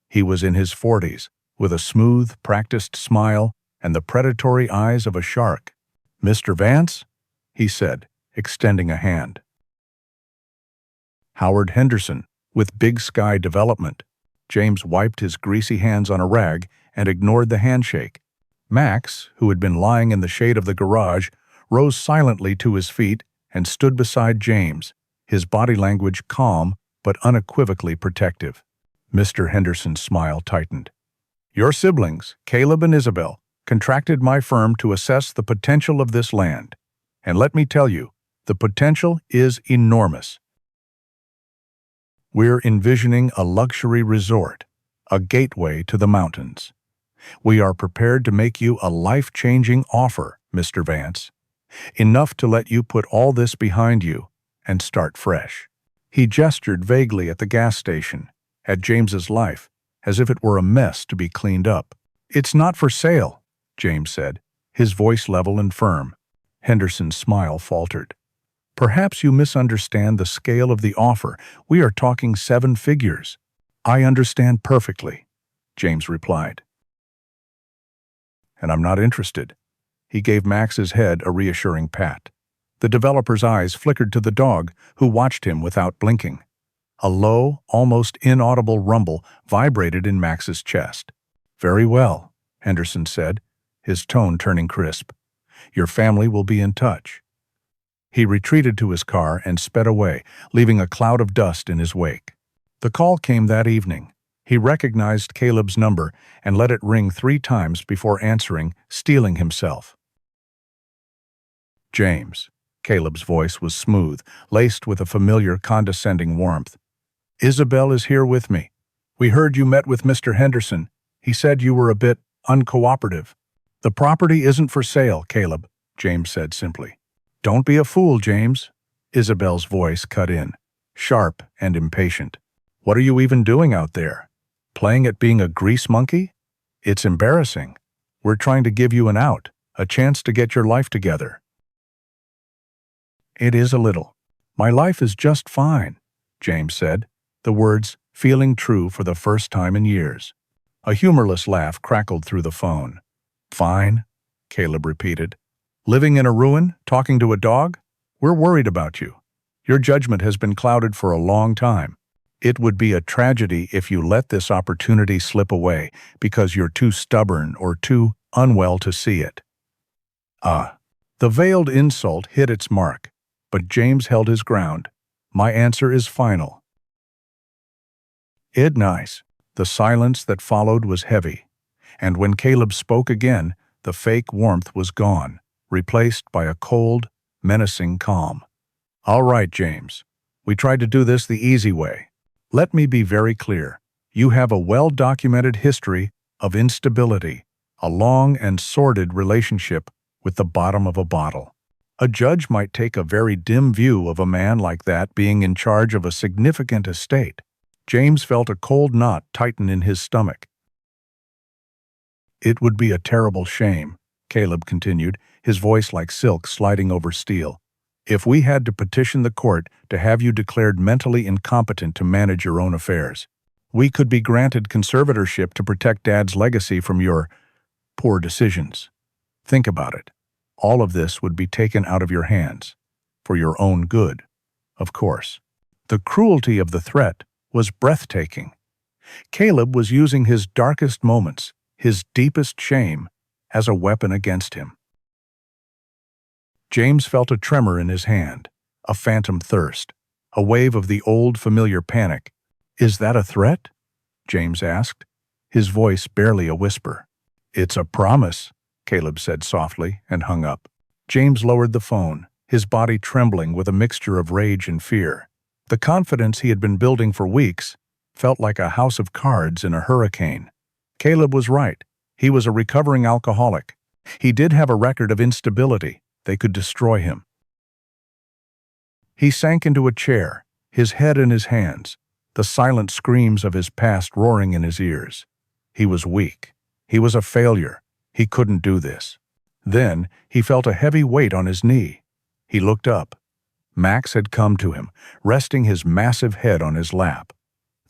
He was in his 40s, with a smooth, practiced smile and the predatory eyes of a shark. "Mr. Vance?" he said, extending a hand. "Howard Henderson, with Big Sky Development." James wiped his greasy hands on a rag and ignored the handshake. Max, who had been lying in the shade of the garage, rose silently to his feet and stood beside James, his body language calm but unequivocally protective. Mr. Henderson's smile tightened. "Your siblings, Caleb and Isabel, contracted my firm to assess the potential of this land. And let me tell you, the potential is enormous. We're envisioning a luxury resort, a gateway to the mountains. We are prepared to make you a life-changing offer, Mr. Vance. Enough to let you put all this behind you and start fresh." He gestured vaguely at the gas station, at James's life, as if it were a mess to be cleaned up. "It's not for sale," James said, his voice level and firm. Henderson's smile faltered. "Perhaps you misunderstand the scale of the offer. We are talking 7 figures." "I understand perfectly," James replied. "And I'm not interested." He gave Max's head a reassuring pat. The developer's eyes flickered to the dog, who watched him without blinking. A low, almost inaudible rumble vibrated in Max's chest. "Very well," Henderson said, his tone turning crisp. "Your family will be in touch." He retreated to his car and sped away, leaving a cloud of dust in his wake. The call came that evening. He recognized Caleb's number and let it ring 3 times before answering, steeling himself. "James." Caleb's voice was smooth, laced with a familiar, condescending warmth. "Isabel is here with me. We heard you met with Mr. Henderson. He said you were a bit uncooperative." "The property isn't for sale, Caleb," James said simply. "Don't be a fool, James." Isabel's voice cut in, sharp and impatient. "What are you even doing out there? Playing at being a grease monkey? It's embarrassing. We're trying to give you an out, a chance to get your life together." "It is a little. My life is just fine," James said, the words feeling true for the first time in years. A humorless laugh crackled through the phone. "Fine," Caleb repeated. "Living in a ruin, talking to a dog? We're worried about you. Your judgment has been clouded for a long time. It would be a tragedy if you let this opportunity slip away because you're too stubborn or too unwell to see it." Ah. The veiled insult hit its mark, but James held his ground. "My answer is final." "It nice." The silence that followed was heavy, and when Caleb spoke again, the fake warmth was gone, replaced by a cold, menacing calm. "All right, James. We tried to do this the easy way. Let me be very clear. You have a well-documented history of instability, a long and sordid relationship with the bottom of a bottle. A judge might take a very dim view of a man like that being in charge of a significant estate." James felt a cold knot tighten in his stomach. "It would be a terrible shame," Caleb continued, his voice like silk sliding over steel, "if we had to petition the court to have you declared mentally incompetent to manage your own affairs. We could be granted conservatorship to protect Dad's legacy from your poor decisions. Think about it. All of this would be taken out of your hands, for your own good, of course." The cruelty of the threat was breathtaking. Caleb was using his darkest moments, his deepest shame, as a weapon against him. James felt a tremor in his hand, a phantom thirst, a wave of the old familiar panic. "Is that a threat?" James asked, his voice barely a whisper. "It's a promise," Caleb said softly and hung up. James lowered the phone, his body trembling with a mixture of rage and fear. The confidence he had been building for weeks felt like a house of cards in a hurricane. Caleb was right. He was a recovering alcoholic. He did have a record of instability. They could destroy him. He sank into a chair, his head in his hands, the silent screams of his past roaring in his ears. He was weak. He was a failure. He couldn't do this. Then he felt a heavy weight on his knee. He looked up. Max had come to him, resting his massive head on his lap.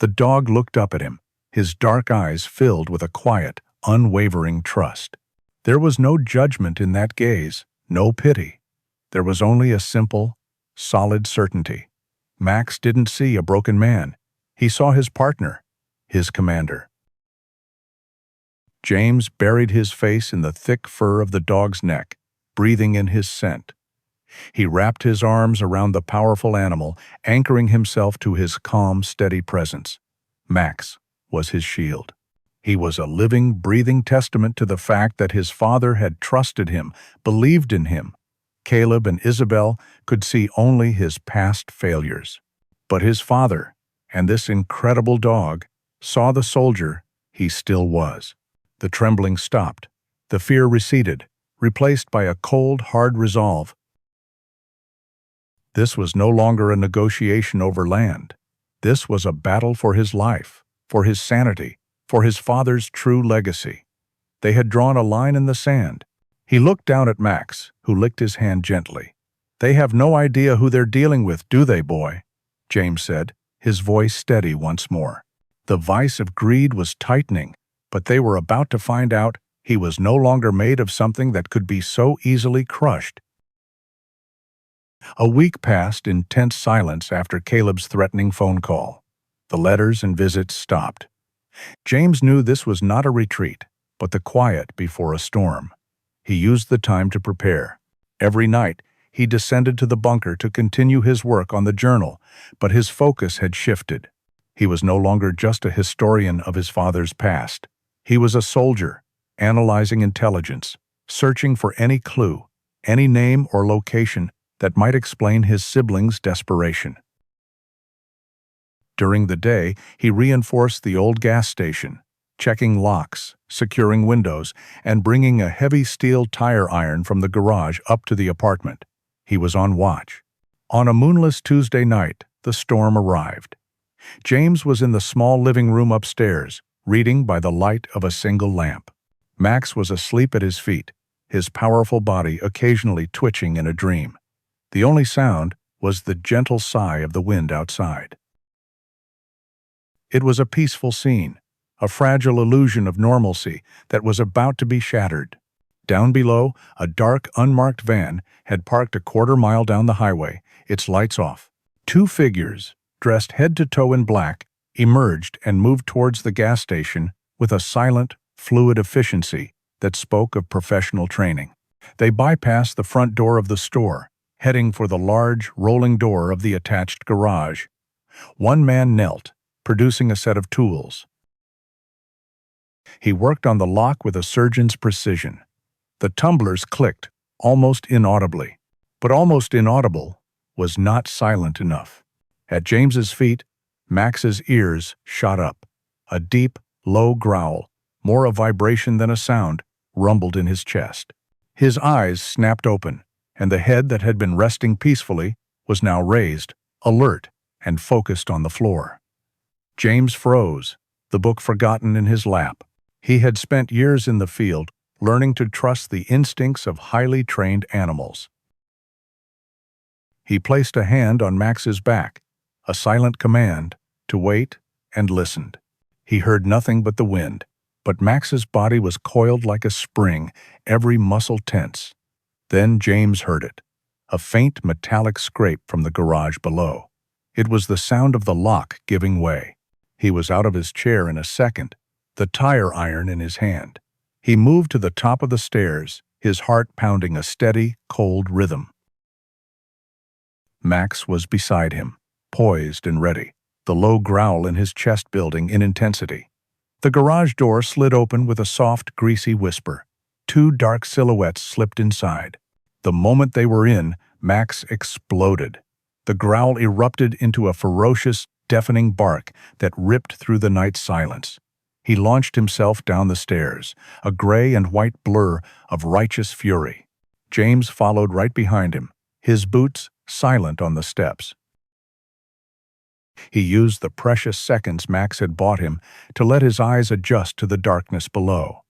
The dog looked up at him, his dark eyes filled with a quiet, unwavering trust. There was no judgment in that gaze, no pity. There was only a simple, solid certainty. Max didn't see a broken man. He saw his partner, his commander. James buried his face in the thick fur of the dog's neck, breathing in his scent. He wrapped his arms around the powerful animal, anchoring himself to his calm, steady presence. Max was his shield. He was a living, breathing testament to the fact that his father had trusted him, believed in him. Caleb and Isabel could see only his past failures. But his father, and this incredible dog, saw the soldier He still was. The trembling stopped. The fear receded, replaced by a cold, hard resolve. This was no longer a negotiation over land. This was a battle for his life, for his sanity, for his father's true legacy. They had drawn a line in the sand. He looked down at Max, who licked his hand gently. "They have no idea who they're dealing with, do they, boy?" James said, his voice steady once more. The vice of greed was tightening, but they were about to find out he was no longer made of something that could be so easily crushed. A week passed in tense silence after Caleb's threatening phone call. The letters and visits stopped. James knew this was not a retreat, but the quiet before a storm. He used the time to prepare. Every night, he descended to the bunker to continue his work on the journal, but his focus had shifted. He was no longer just a historian of his father's past. He was a soldier, analyzing intelligence, searching for any clue, any name or location that might explain his siblings' desperation. During the day, he reinforced the old gas station, checking locks, securing windows, and bringing a heavy steel tire iron from the garage up to the apartment. He was on watch. On a moonless Tuesday night, the storm arrived. James was in the small living room upstairs, reading by the light of a single lamp. Max was asleep at his feet, his powerful body occasionally twitching in a dream. The only sound was the gentle sigh of the wind outside. It was a peaceful scene, a fragile illusion of normalcy that was about to be shattered. Down below, a dark, unmarked van had parked a quarter-mile down the highway, its lights off. Two figures, dressed head to toe in black, emerged and moved towards the gas station with a silent, fluid efficiency that spoke of professional training. They bypassed the front door of the store, heading for the large, rolling door of the attached garage. One man knelt, producing a set of tools. He worked on the lock with a surgeon's precision. The tumblers clicked, almost inaudibly. But almost inaudible was not silent enough. At James's feet, Max's ears shot up. A deep, low growl, more a vibration than a sound, rumbled in his chest. His eyes snapped open, and the head that had been resting peacefully was now raised, alert, and focused on the floor. James froze, the book forgotten in his lap. He had spent years in the field, learning to trust the instincts of highly trained animals. He placed a hand on Max's back, a silent command, to wait, and listened. He heard nothing but the wind, but Max's body was coiled like a spring, every muscle tense. Then James heard it, a faint metallic scrape from the garage below. It was the sound of the lock giving way. He was out of his chair in a second, the tire iron in his hand. He moved to the top of the stairs, his heart pounding a steady, cold rhythm. Max was beside him, poised and ready, the low growl in his chest building in intensity. The garage door slid open with a soft, greasy whisper. Two dark silhouettes slipped inside. The moment they were in, Max exploded. The growl erupted into a ferocious, deafening bark that ripped through the night silence. He launched himself down the stairs, a gray and white blur of righteous fury. James followed right behind him, his boots silent on the steps. He used the precious seconds Max had bought him to let his eyes adjust to the darkness below.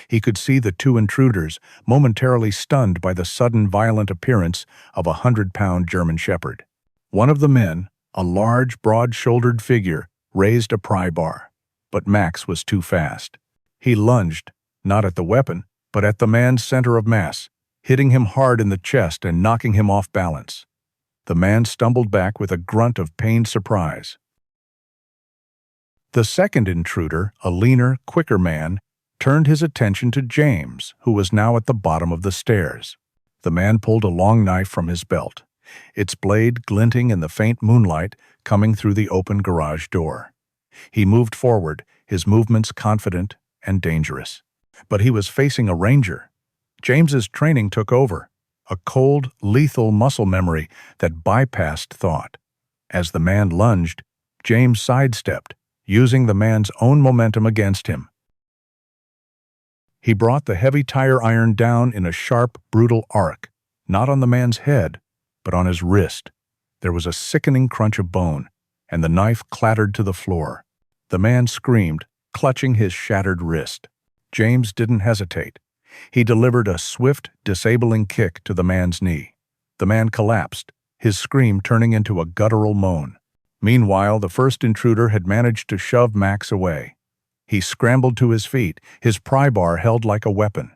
He could see the two intruders, momentarily stunned by the sudden violent appearance of a 100-pound German shepherd. One of the men, a large, broad-shouldered figure, raised a pry bar, but Max was too fast. He lunged, not at the weapon, but at the man's center of mass, hitting him hard in the chest and knocking him off balance. The man stumbled back with a grunt of pained surprise. The second intruder, a leaner, quicker man, turned his attention to James, who was now at the bottom of the stairs. The man pulled a long knife from his belt, its blade glinting in the faint moonlight coming through the open garage door. He moved forward, his movements confident and dangerous. But he was facing a ranger. James's training took over, a cold, lethal muscle memory that bypassed thought. As the man lunged, James sidestepped, using the man's own momentum against him. He brought the heavy tire iron down in a sharp, brutal arc, not on the man's head, but on his wrist. There was a sickening crunch of bone, and the knife clattered to the floor. The man screamed, clutching his shattered wrist. James didn't hesitate. He delivered a swift, disabling kick to the man's knee. The man collapsed, his scream turning into a guttural moan. Meanwhile, the first intruder had managed to shove Max away. He scrambled to his feet, his pry bar held like a weapon.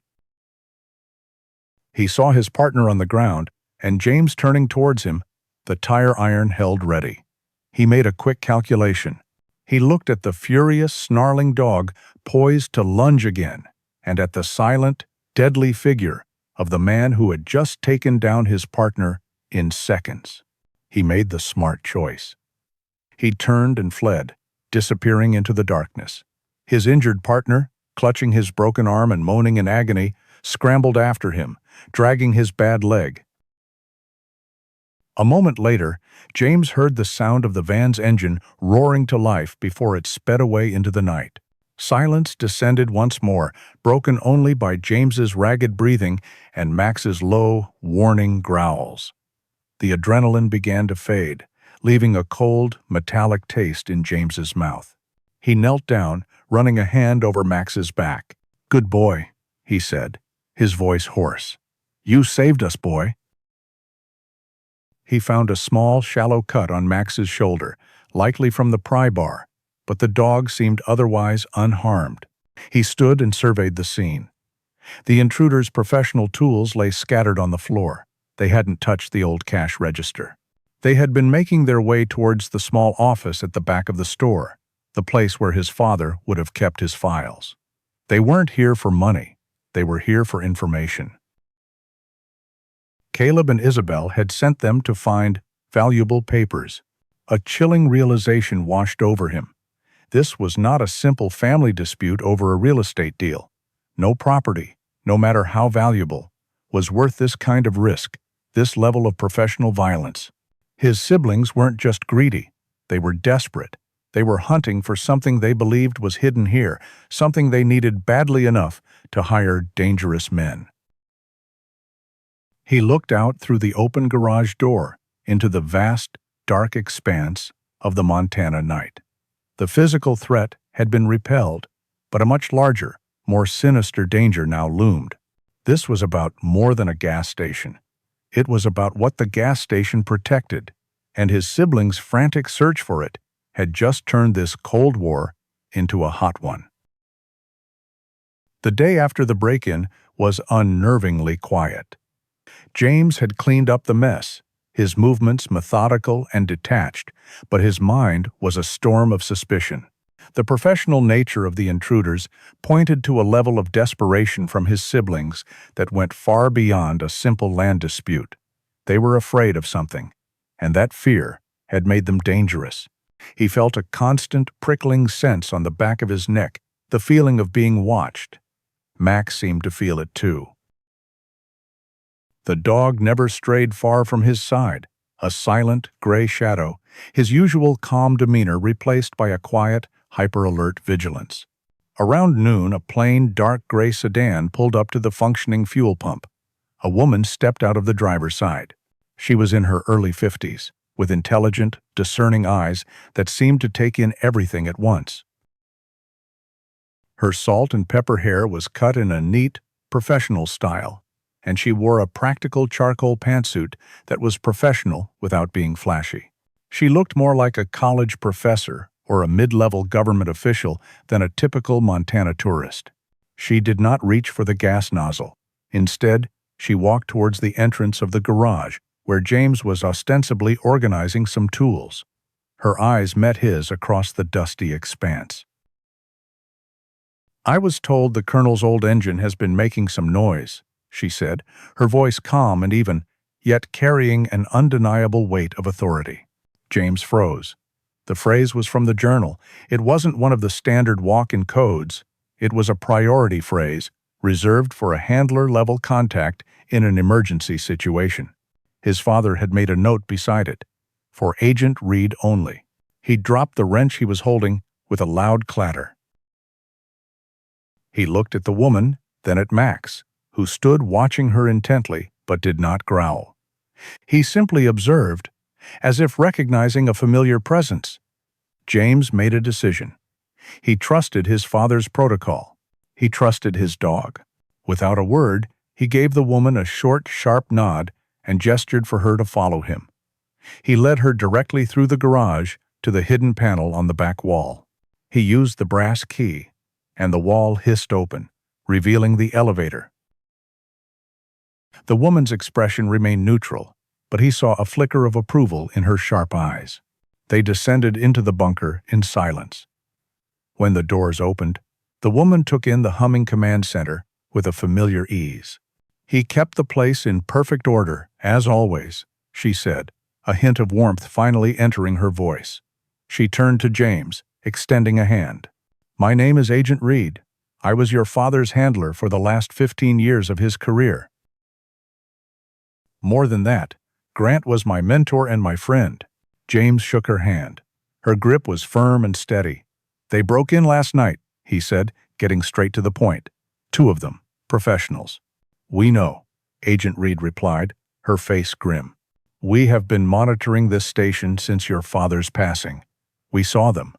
He saw his partner on the ground, and James turning towards him, the tire iron held ready. He made a quick calculation. He looked at the furious, snarling dog poised to lunge again, and at the silent, deadly figure of the man who had just taken down his partner in seconds. He made the smart choice. He turned and fled, disappearing into the darkness. His injured partner, clutching his broken arm and moaning in agony, scrambled after him, dragging his bad leg. A moment later, James heard the sound of the van's engine roaring to life before it sped away into the night. Silence descended once more, broken only by James's ragged breathing and Max's low, warning growls. The adrenaline began to fade, leaving a cold, metallic taste in James's mouth. He knelt down, running a hand over Max's back. "Good boy," he said, his voice hoarse. "You saved us, boy." He found a small, shallow cut on Max's shoulder, likely from the pry bar, but the dog seemed otherwise unharmed. He stood and surveyed the scene. The intruder's professional tools lay scattered on the floor. They hadn't touched the old cash register. They had been making their way towards the small office at the back of the store, the place where his father would have kept his files. They weren't here for money. They were here for information. Caleb and Isabel had sent them to find valuable papers. A chilling realization washed over him. This was not a simple family dispute over a real estate deal. No property, no matter how valuable, was worth this kind of risk, this level of professional violence. His siblings weren't just greedy. They were desperate. They were hunting for something they believed was hidden here, something they needed badly enough to hire dangerous men. He looked out through the open garage door into the vast, dark expanse of the Montana night. The physical threat had been repelled, but a much larger, more sinister danger now loomed. This was about more than a gas station. It was about what the gas station protected, and his siblings' frantic search for it had just turned this Cold War into a hot one. The day after the break-in was unnervingly quiet. James had cleaned up the mess, his movements methodical and detached, but his mind was a storm of suspicion. The professional nature of the intruders pointed to a level of desperation from his siblings that went far beyond a simple land dispute. They were afraid of something, and that fear had made them dangerous. He felt a constant, prickling sense on the back of his neck, the feeling of being watched. Max seemed to feel it too. The dog never strayed far from his side, a silent, gray shadow, his usual calm demeanor replaced by a quiet, hyper-alert vigilance. Around noon, a plain, dark gray sedan pulled up to the functioning fuel pump. A woman stepped out of the driver's side. She was in her early 50s, with intelligent, discerning eyes that seemed to take in everything at once. Her salt and pepper hair was cut in a neat, professional style, and she wore a practical charcoal pantsuit that was professional without being flashy. She looked more like a college professor or a mid-level government official than a typical Montana tourist. She did not reach for the gas nozzle. Instead, she walked towards the entrance of the garage, where James was ostensibly organizing some tools. Her eyes met his across the dusty expanse. "I was told the Colonel's old engine has been making some noise," she said, her voice calm and even, yet carrying an undeniable weight of authority. James froze. The phrase was from the journal. It wasn't one of the standard walk-in codes. It was a priority phrase, reserved for a handler-level contact in an emergency situation. His father had made a note beside it, "For Agent Reed only." He dropped the wrench he was holding with a loud clatter. He looked at the woman, then at Max, who stood watching her intently but did not growl. He simply observed, as if recognizing a familiar presence. James made a decision. He trusted his father's protocol. He trusted his dog. Without a word, he gave the woman a short, sharp nod and gestured for her to follow him. He led her directly through the garage to the hidden panel on the back wall. He used the brass key, and the wall hissed open, revealing the elevator. The woman's expression remained neutral, but he saw a flicker of approval in her sharp eyes. They descended into the bunker in silence. When the doors opened, the woman took in the humming command center with a familiar ease. "He kept the place in perfect order, as always," she said, a hint of warmth finally entering her voice. She turned to James, extending a hand. "My name is Agent Reed. I was your father's handler for the last 15 years of his career. More than that, Grant was my mentor and my friend." James shook her hand. Her grip was firm and steady. "They broke in last night," he said, getting straight to the point. "Two of them, professionals." "We know," Agent Reed replied, her face grim. "We have been monitoring this station since your father's passing. We saw them.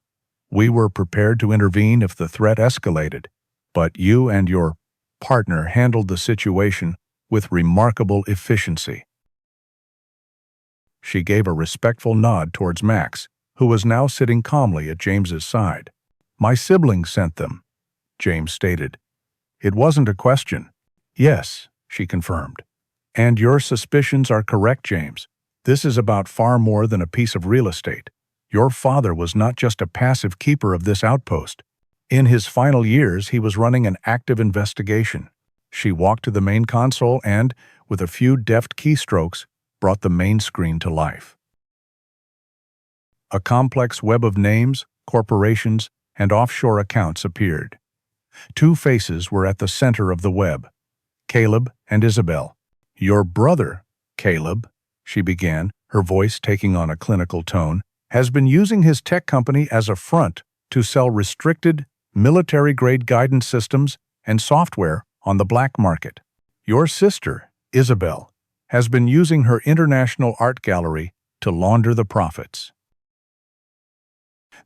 We were prepared to intervene if the threat escalated, but you and your partner handled the situation with remarkable efficiency." She gave a respectful nod towards Max, who was now sitting calmly at James's side. "My siblings sent them," James stated. "It wasn't a question." "Yes," she confirmed. "And your suspicions are correct, James. This is about far more than a piece of real estate. Your father was not just a passive keeper of this outpost. In his final years, he was running an active investigation." She walked to the main console and, with a few deft keystrokes, brought the main screen to life. A complex web of names, corporations, and offshore accounts appeared. Two faces were at the center of the web: Caleb and Isabel. "Your brother, Caleb," she began, her voice taking on a clinical tone, "has been using his tech company as a front to sell restricted, military-grade guidance systems and software on the black market. Your sister, Isabel, has been using her international art gallery to launder the profits.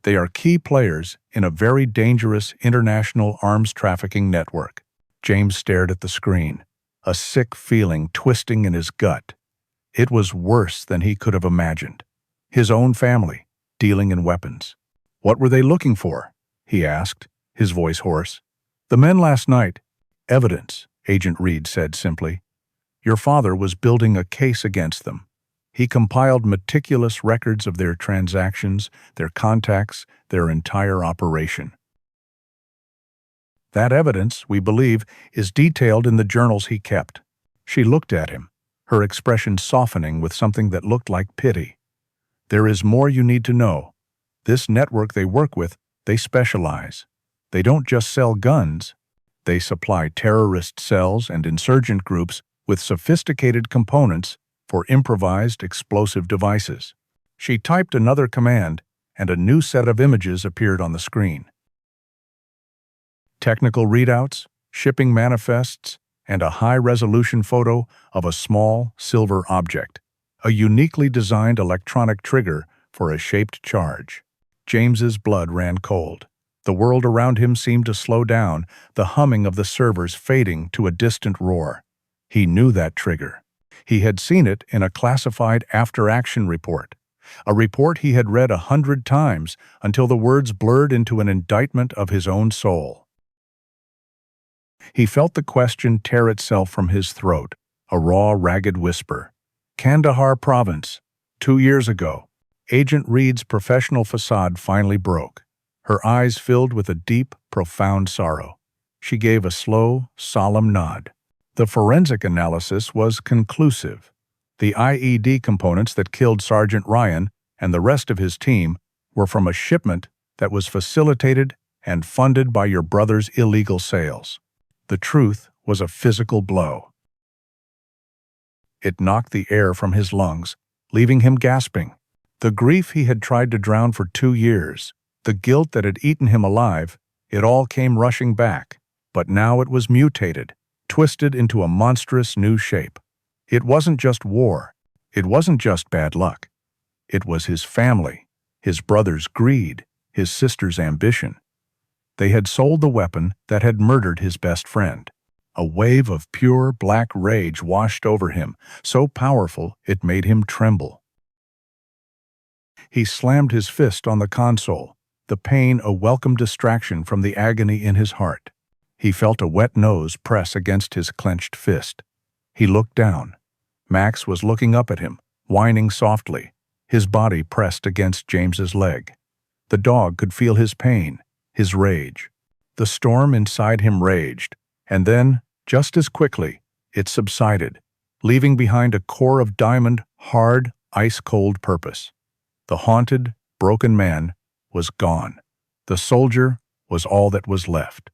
They are key players in a very dangerous international arms trafficking network." James stared at the screen, a sick feeling twisting in his gut. It was worse than he could have imagined. His own family, dealing in weapons. "What were they looking for?" he asked, his voice hoarse. "The men last night." "Evidence," Agent Reed said simply. "Your father was building a case against them. He compiled meticulous records of their transactions, their contacts, their entire operation. That evidence, we believe, is detailed in the journals he kept." She looked at him, her expression softening with something that looked like pity. "There is more you need to know. This network they work with, they specialize. They don't just sell guns. They supply terrorist cells and insurgent groups with sophisticated components for improvised explosive devices." She typed another command, and a new set of images appeared on the screen. Technical readouts, shipping manifests, and a high-resolution photo of a small, silver object, a uniquely designed electronic trigger for a shaped charge. James's blood ran cold. The world around him seemed to slow down, the humming of the servers fading to a distant roar. He knew that trigger. He had seen it in a classified after-action report, a report he had read 100 times until the words blurred into an indictment of his own soul. He felt the question tear itself from his throat, a raw, ragged whisper. "Kandahar Province, 2 years ago." Agent Reed's professional facade finally broke. Her eyes filled with a deep, profound sorrow. She gave a slow, solemn nod. The forensic analysis was conclusive. The IED components that killed Sergeant Ryan and the rest of his team were from a shipment that was facilitated and funded by your brother's illegal sales. The truth was a physical blow. It knocked the air from his lungs, leaving him gasping. The grief he had tried to drown for 2 years, the guilt that had eaten him alive, it all came rushing back. But now it was mutated, twisted into a monstrous new shape. It wasn't just war. It wasn't just bad luck. It was his family, his brother's greed, his sister's ambition. They had sold the weapon that had murdered his best friend. A wave of pure black rage washed over him, so powerful it made him tremble. He slammed his fist on the console, the pain a welcome distraction from the agony in his heart. He felt a wet nose press against his clenched fist. He looked down. Max was looking up at him, whining softly, his body pressed against James's leg. The dog could feel his pain, his rage. The storm inside him raged, and then, just as quickly, it subsided, leaving behind a core of diamond, hard, ice-cold purpose. The haunted, broken man was gone. The soldier was all that was left.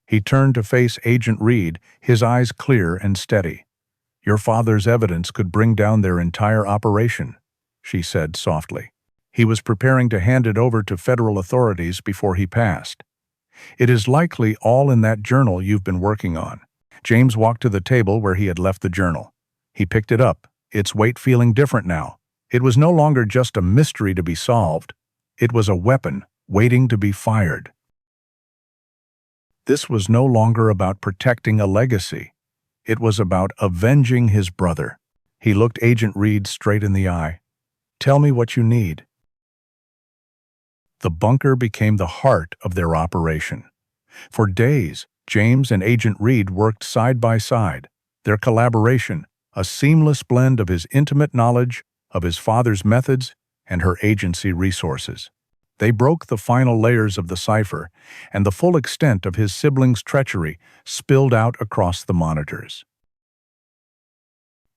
He turned to face Agent Reed, his eyes clear and steady. "Your father's evidence could bring down their entire operation," she said softly. He was preparing to hand it over to federal authorities before he passed. "It is likely all in that journal you've been working on." James walked to the table where he had left the journal. He picked it up, its weight feeling different now. It was no longer just a mystery to be solved. It was a weapon waiting to be fired. This was no longer about protecting a legacy. It was about avenging his brother. He looked Agent Reed straight in the eye. "Tell me what you need." The bunker became the heart of their operation. For days, James and Agent Reed worked side by side, their collaboration, a seamless blend of his intimate knowledge, of his father's methods, and her agency resources. They broke the final layers of the cipher, and the full extent of his siblings' treachery spilled out across the monitors.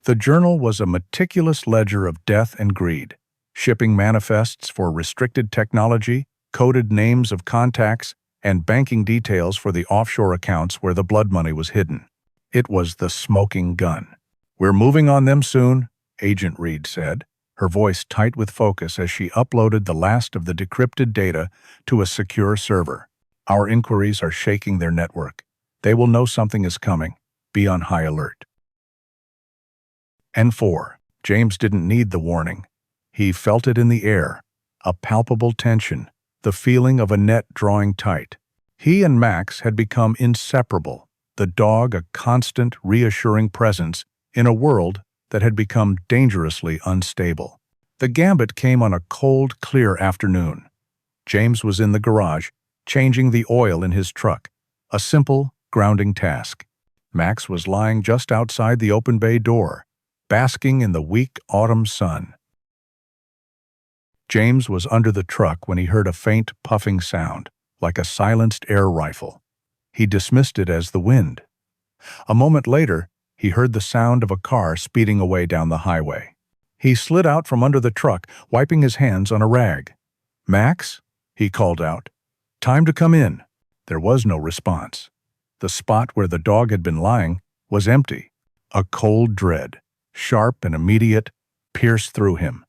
The journal was a meticulous ledger of death and greed, shipping manifests for restricted technology, coded names of contacts, and banking details for the offshore accounts where the blood money was hidden. It was the smoking gun. "We're moving on them soon," Agent Reed said, her voice tight with focus as she uploaded the last of the decrypted data to a secure server. "Our inquiries are shaking their network. They will know something is coming. Be on high alert." And 4. James didn't need the warning. He felt it in the air, a palpable tension, the feeling of a net drawing tight. He and Max had become inseparable, the dog a constant, reassuring presence in a world that had become dangerously unstable. The gambit came on a cold, clear afternoon. James was in the garage, changing the oil in his truck, a simple, grounding task. Max was lying just outside the open bay door, basking in the weak autumn sun. James was under the truck when he heard a faint, puffing sound, like a silenced air rifle. He dismissed it as the wind. A moment later, he heard the sound of a car speeding away down the highway. He slid out from under the truck, wiping his hands on a rag. "Max?" he called out. "Time to come in." There was no response. The spot where the dog had been lying was empty. A cold dread, sharp and immediate, pierced through him.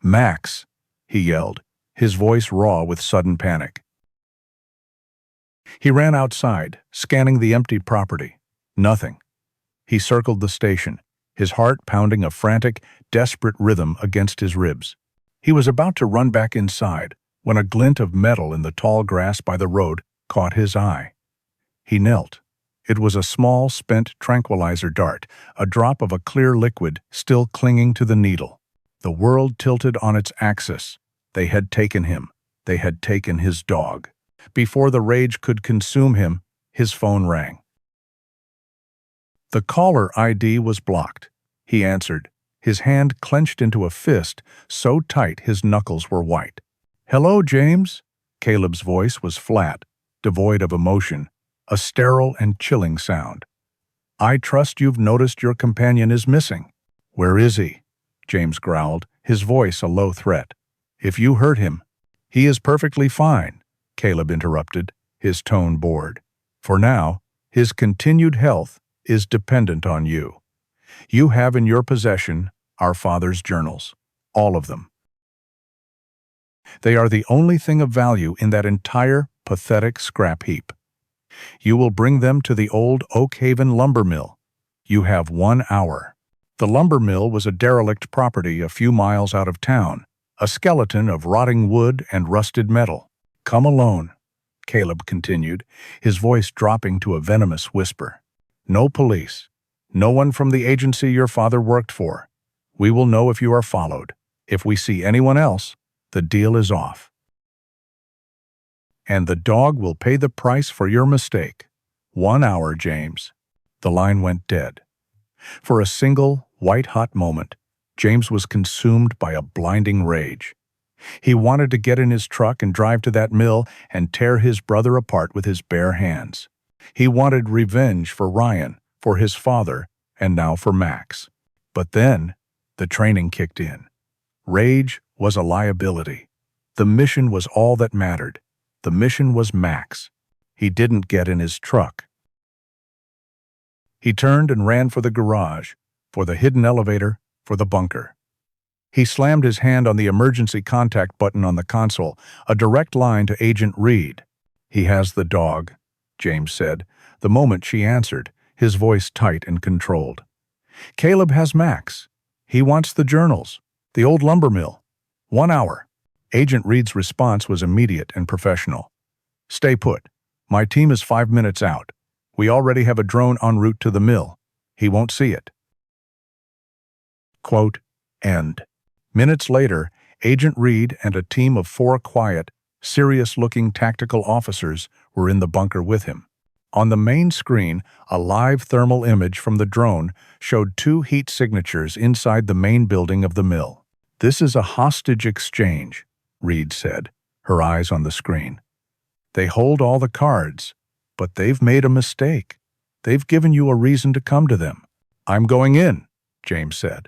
"Max!" he yelled, his voice raw with sudden panic. He ran outside, scanning the empty property. Nothing. He circled the station, his heart pounding a frantic, desperate rhythm against his ribs. He was about to run back inside when a glint of metal in the tall grass by the road caught his eye. He knelt. It was a small, spent tranquilizer dart, a drop of a clear liquid still clinging to the needle. The world tilted on its axis. They had taken him. They had taken his dog. Before the rage could consume him, his phone rang. The caller ID was blocked. He answered, his hand clenched into a fist so tight his knuckles were white. "Hello, James?" Caleb's voice was flat, devoid of emotion, a sterile and chilling sound. "I trust you've noticed your companion is missing." "Where is he?" James growled, his voice a low threat. "If you hurt him—" "He is perfectly fine," Caleb interrupted, his tone bored. "For now, his continued health is dependent on you. You have in your possession our father's journals, all of them. They are the only thing of value in that entire, pathetic scrap heap. You will bring them to the old Oak Haven lumber mill. You have 1 hour. The lumber mill was a derelict property a few miles out of town, a skeleton of rotting wood and rusted metal. Come alone, Caleb continued, his voice dropping to a venomous whisper. No police. No one from the agency your father worked for. We will know if you are followed. If we see anyone else, the deal is off. And the dog will pay the price for your mistake. 1 hour, James. The line went dead. For a single, white-hot moment, James was consumed by a blinding rage. He wanted to get in his truck and drive to that mill and tear his brother apart with his bare hands. He wanted revenge for Ryan, for his father, and now for Max. But then, the training kicked in. Rage was a liability. The mission was all that mattered. The mission was Max. He didn't get in his truck. He turned and ran for the garage, for the hidden elevator, for the bunker. He slammed his hand on the emergency contact button on the console, a direct line to Agent Reed. He has the dog, James said, the moment she answered, his voice tight and controlled. Caleb has Max. He wants the journals, the old lumber mill. 1 hour. Agent Reed's response was immediate and professional. Stay put. My team is 5 minutes out. We already have a drone en route to the mill. He won't see it. Quote, end. Minutes later, Agent Reed and a team of 4 quiet, serious-looking tactical officers were in the bunker with him. On the main screen, a live thermal image from the drone showed 2 heat signatures inside the main building of the mill. This is a hostage exchange, Reed said, her eyes on the screen. They hold all the cards, but they've made a mistake. They've given you a reason to come to them. I'm going in, James said.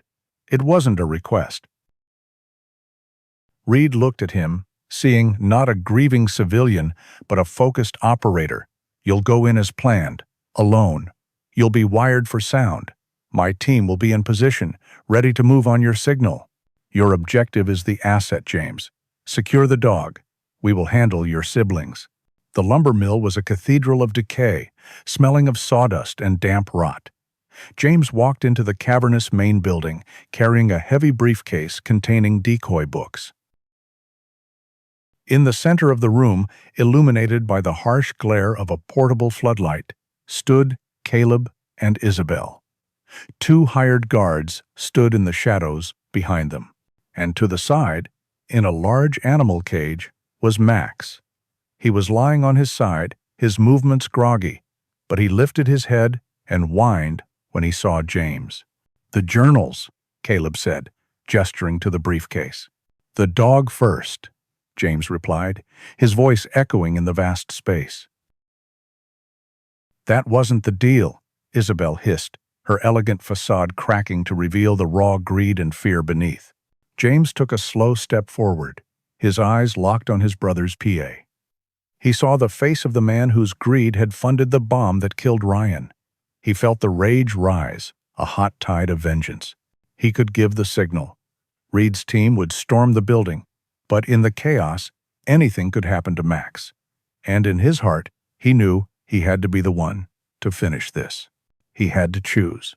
It wasn't a request. Reed looked at him, seeing not a grieving civilian, but a focused operator. You'll go in as planned, alone. You'll be wired for sound. My team will be in position, ready to move on your signal. Your objective is the asset, James. Secure the dog. We will handle your siblings. The lumber mill was a cathedral of decay, smelling of sawdust and damp rot. James walked into the cavernous main building, carrying a heavy briefcase containing decoy books. In the center of the room, illuminated by the harsh glare of a portable floodlight, stood Caleb and Isabel. 2 hired guards stood in the shadows behind them, and to the side, in a large animal cage, was Max. He was lying on his side, his movements groggy, but he lifted his head and whined when he saw James. The journals, Caleb said, gesturing to the briefcase. The dog first, James replied, his voice echoing in the vast space. That wasn't the deal, Isabel hissed, her elegant facade cracking to reveal the raw greed and fear beneath. James took a slow step forward, his eyes locked on his brother's PA. He saw the face of the man whose greed had funded the bomb that killed Ryan. He felt the rage rise, a hot tide of vengeance. He could give the signal. Reed's team would storm the building, but in the chaos, anything could happen to Max. And in his heart, he knew he had to be the one to finish this. He had to choose.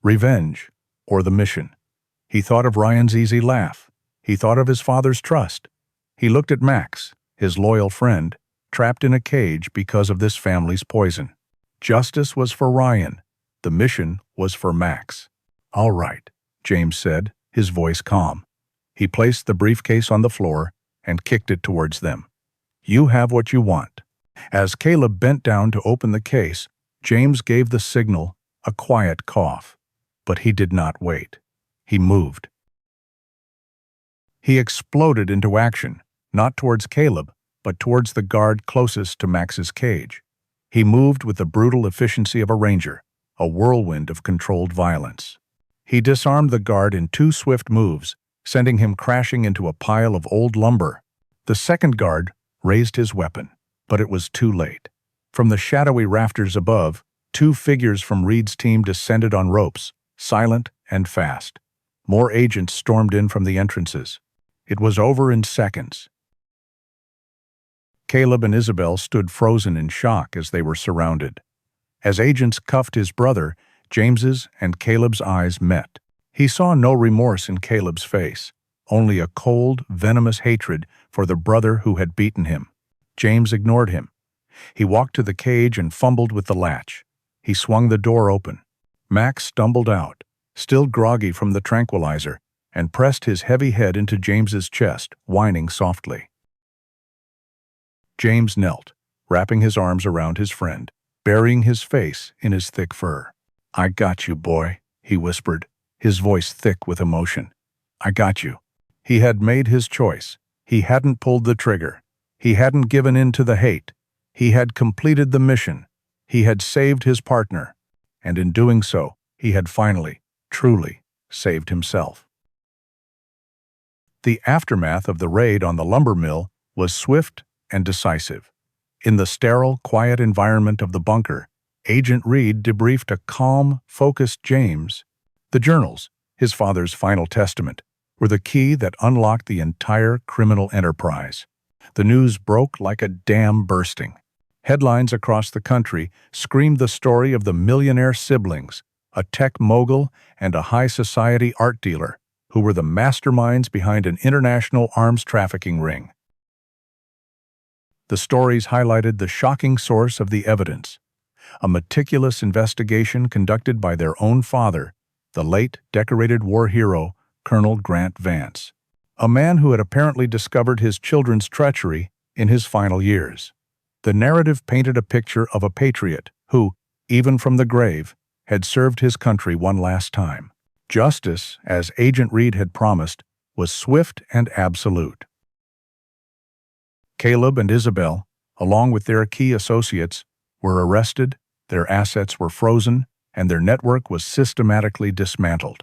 Revenge, or the mission. He thought of Ryan's easy laugh. He thought of his father's trust. He looked at Max, his loyal friend, trapped in a cage because of this family's poison. Justice was for Ryan. The mission was for Max. All right, James said, his voice calm. He placed the briefcase on the floor and kicked it towards them. You have what you want. As Caleb bent down to open the case, James gave the signal, a quiet cough. But he did not wait. He moved. He exploded into action, not towards Caleb, but towards the guard closest to Max's cage. He moved with the brutal efficiency of a ranger, a whirlwind of controlled violence. He disarmed the guard in 2 swift moves, sending him crashing into a pile of old lumber. The second guard raised his weapon, but it was too late. From the shadowy rafters above, 2 figures from Reed's team descended on ropes, silent and fast. More agents stormed in from the entrances. It was over in seconds. Caleb and Isabel stood frozen in shock as they were surrounded. As agents cuffed his brother, James's and Caleb's eyes met. He saw no remorse in Caleb's face, only a cold, venomous hatred for the brother who had beaten him. James ignored him. He walked to the cage and fumbled with the latch. He swung the door open. Max stumbled out, still groggy from the tranquilizer, and pressed his heavy head into James's chest, whining softly. James knelt, wrapping his arms around his friend, burying his face in his thick fur. "I got you, boy," he whispered, his voice thick with emotion. "I got you." He had made his choice. He hadn't pulled the trigger. He hadn't given in to the hate. He had completed the mission. He had saved his partner. And in doing so, he had finally, truly, saved himself. The aftermath of the raid on the lumber mill was swift and decisive. In the sterile, quiet environment of the bunker, Agent Reed debriefed a calm, focused James. The journals, his father's final testament, were the key that unlocked the entire criminal enterprise. The news broke like a dam bursting. Headlines across the country screamed the story of the millionaire siblings, a tech mogul and a high-society art dealer, who were the masterminds behind an international arms trafficking ring. The stories highlighted the shocking source of the evidence: a meticulous investigation conducted by their own father, the late decorated war hero, Colonel Grant Vance, a man who had apparently discovered his children's treachery in his final years. The narrative painted a picture of a patriot who, even from the grave, had served his country one last time. Justice, as Agent Reed had promised, was swift and absolute. Caleb and Isabel, along with their key associates, were arrested, their assets were frozen, and their network was systematically dismantled.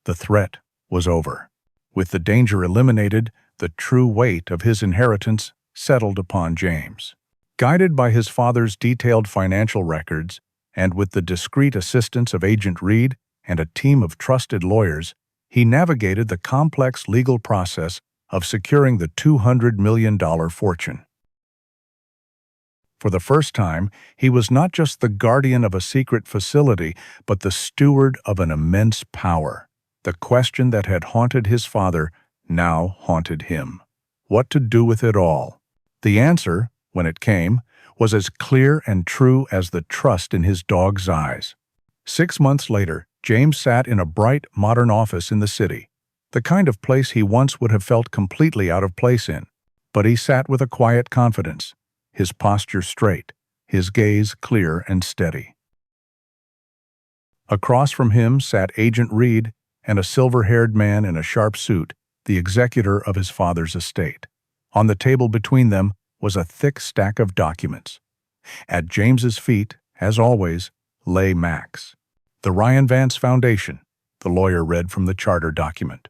The threat was over. With the danger eliminated, the true weight of his inheritance settled upon James. Guided by his father's detailed financial records, and with the discreet assistance of Agent Reed and a team of trusted lawyers, he navigated the complex legal process of securing the $200 million fortune. For the first time, he was not just the guardian of a secret facility, but the steward of an immense power. The question that had haunted his father now haunted him. What to do with it all? The answer, when it came, was as clear and true as the trust in his dog's eyes. 6 months later, James sat in a bright, modern office in the city, the kind of place he once would have felt completely out of place in. But he sat with a quiet confidence, his posture straight, his gaze clear and steady. Across from him sat Agent Reed and a silver-haired man in a sharp suit, the executor of his father's estate. On the table between them was a thick stack of documents. At James's feet, as always, lay Max. The Ryan Vance Foundation, the lawyer read from the charter document.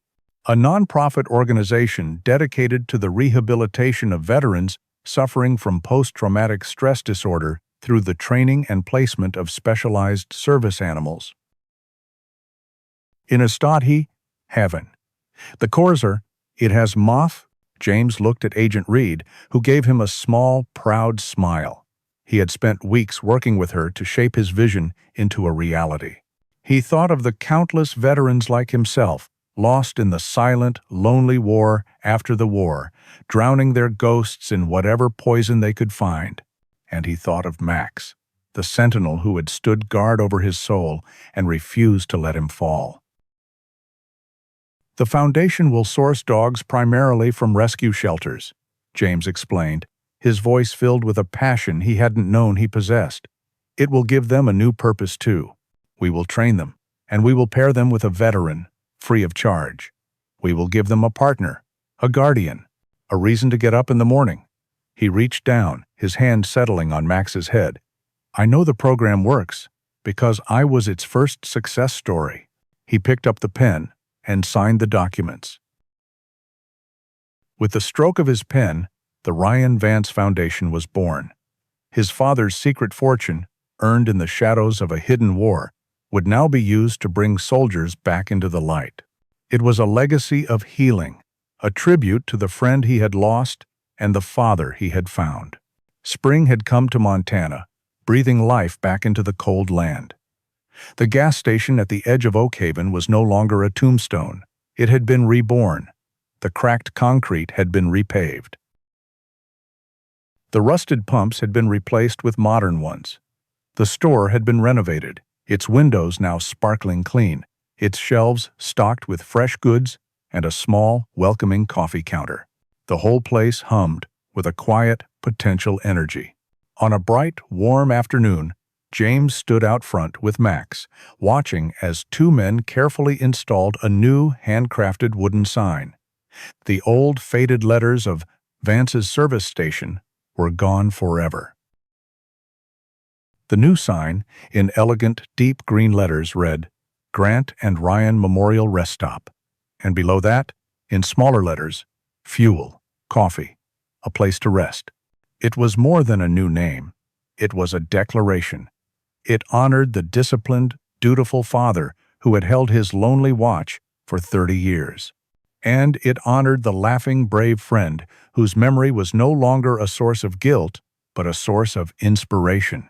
A nonprofit organization dedicated to the rehabilitation of veterans suffering from post-traumatic stress disorder through the training and placement of specialized service animals. In Astadhi, heaven. The Corsair, it has moth. James looked at Agent Reed, who gave him a small, proud smile. He had spent weeks working with her to shape his vision into a reality. He thought of the countless veterans like himself, lost in the silent, lonely war after the war, drowning their ghosts in whatever poison they could find. And he thought of Max, the sentinel who had stood guard over his soul and refused to let him fall. "The foundation will source dogs primarily from rescue shelters," James explained, his voice filled with a passion he hadn't known he possessed. "It will give them a new purpose too. We will train them, and we will pair them with a veteran, free of charge. We will give them a partner, a guardian, a reason to get up in the morning." He reached down, his hand settling on Max's head. "I know the program works, because I was its first success story." He picked up the pen and signed the documents. With the stroke of his pen, the Ryan Vance Foundation was born. His father's secret fortune, earned in the shadows of a hidden war, would now be used to bring soldiers back into the light. It was a legacy of healing, a tribute to the friend he had lost and the father he had found. Spring had come to Montana, breathing life back into the cold land. The gas station at the edge of Oak Haven was no longer a tombstone. It had been reborn. The cracked concrete had been repaved. The rusted pumps had been replaced with modern ones. The store had been renovated, its windows now sparkling clean, its shelves stocked with fresh goods, and a small, welcoming coffee counter. The whole place hummed with a quiet, potential energy. On a bright, warm afternoon, James stood out front with Max, watching as two men carefully installed a new, handcrafted wooden sign. The old, faded letters of Vance's service station were gone forever. The new sign, in elegant, deep green letters, read, Grant and Ryan Memorial Rest Stop, and below that, in smaller letters, Fuel, Coffee, a place to rest. It was more than a new name. It was a declaration. It honored the disciplined, dutiful father who had held his lonely watch for 30 years. And it honored the laughing, brave friend whose memory was no longer a source of guilt, but a source of inspiration.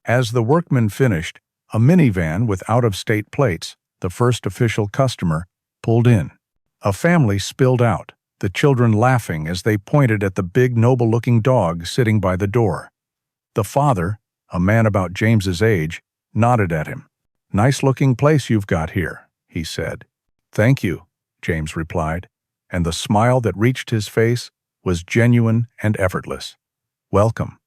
As the workmen finished, a minivan with out-of-state plates, the first official customer, pulled in. A family spilled out, the children laughing as they pointed at the big, noble-looking dog sitting by the door. The father, a man about James's age, nodded at him. "Nice-looking place you've got here," he said. "Thank you," James replied, and the smile that reached his face was genuine and effortless. "Welcome."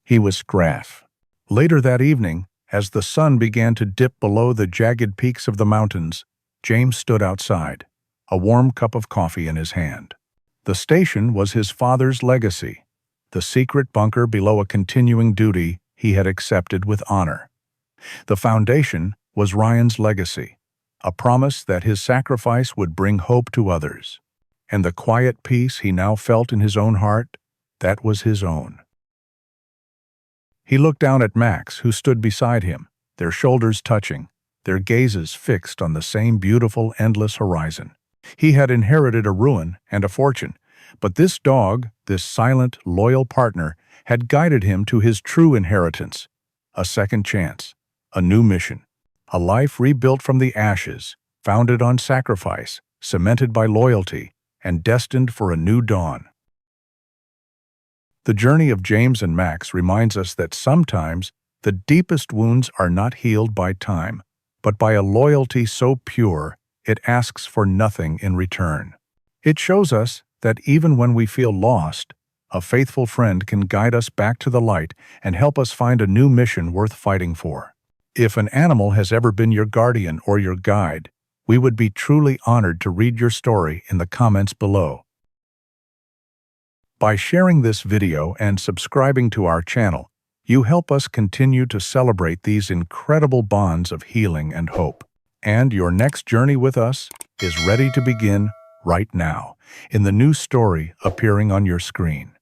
He was Graff. Later that evening, as the sun began to dip below the jagged peaks of the mountains, James stood outside, a warm cup of coffee in his hand. The station was his father's legacy, the secret bunker below a continuing duty he had accepted with honor. The foundation was Ryan's legacy, a promise that his sacrifice would bring hope to others. And the quiet peace he now felt in his own heart, that was his own. He looked down at Max, who stood beside him, their shoulders touching, their gazes fixed on the same beautiful, endless horizon. He had inherited a ruin and a fortune, but this dog, this silent, loyal partner, had guided him to his true inheritance, a second chance, a new mission, a life rebuilt from the ashes, founded on sacrifice, cemented by loyalty, and destined for a new dawn. The journey of James and Max reminds us that sometimes the deepest wounds are not healed by time, but by a loyalty so pure it asks for nothing in return. It shows us that even when we feel lost, a faithful friend can guide us back to the light and help us find a new mission worth fighting for. If an animal has ever been your guardian or your guide, we would be truly honored to read your story in the comments below. By sharing this video and subscribing to our channel, you help us continue to celebrate these incredible bonds of healing and hope. And your next journey with us is ready to begin right now, in the new story appearing on your screen.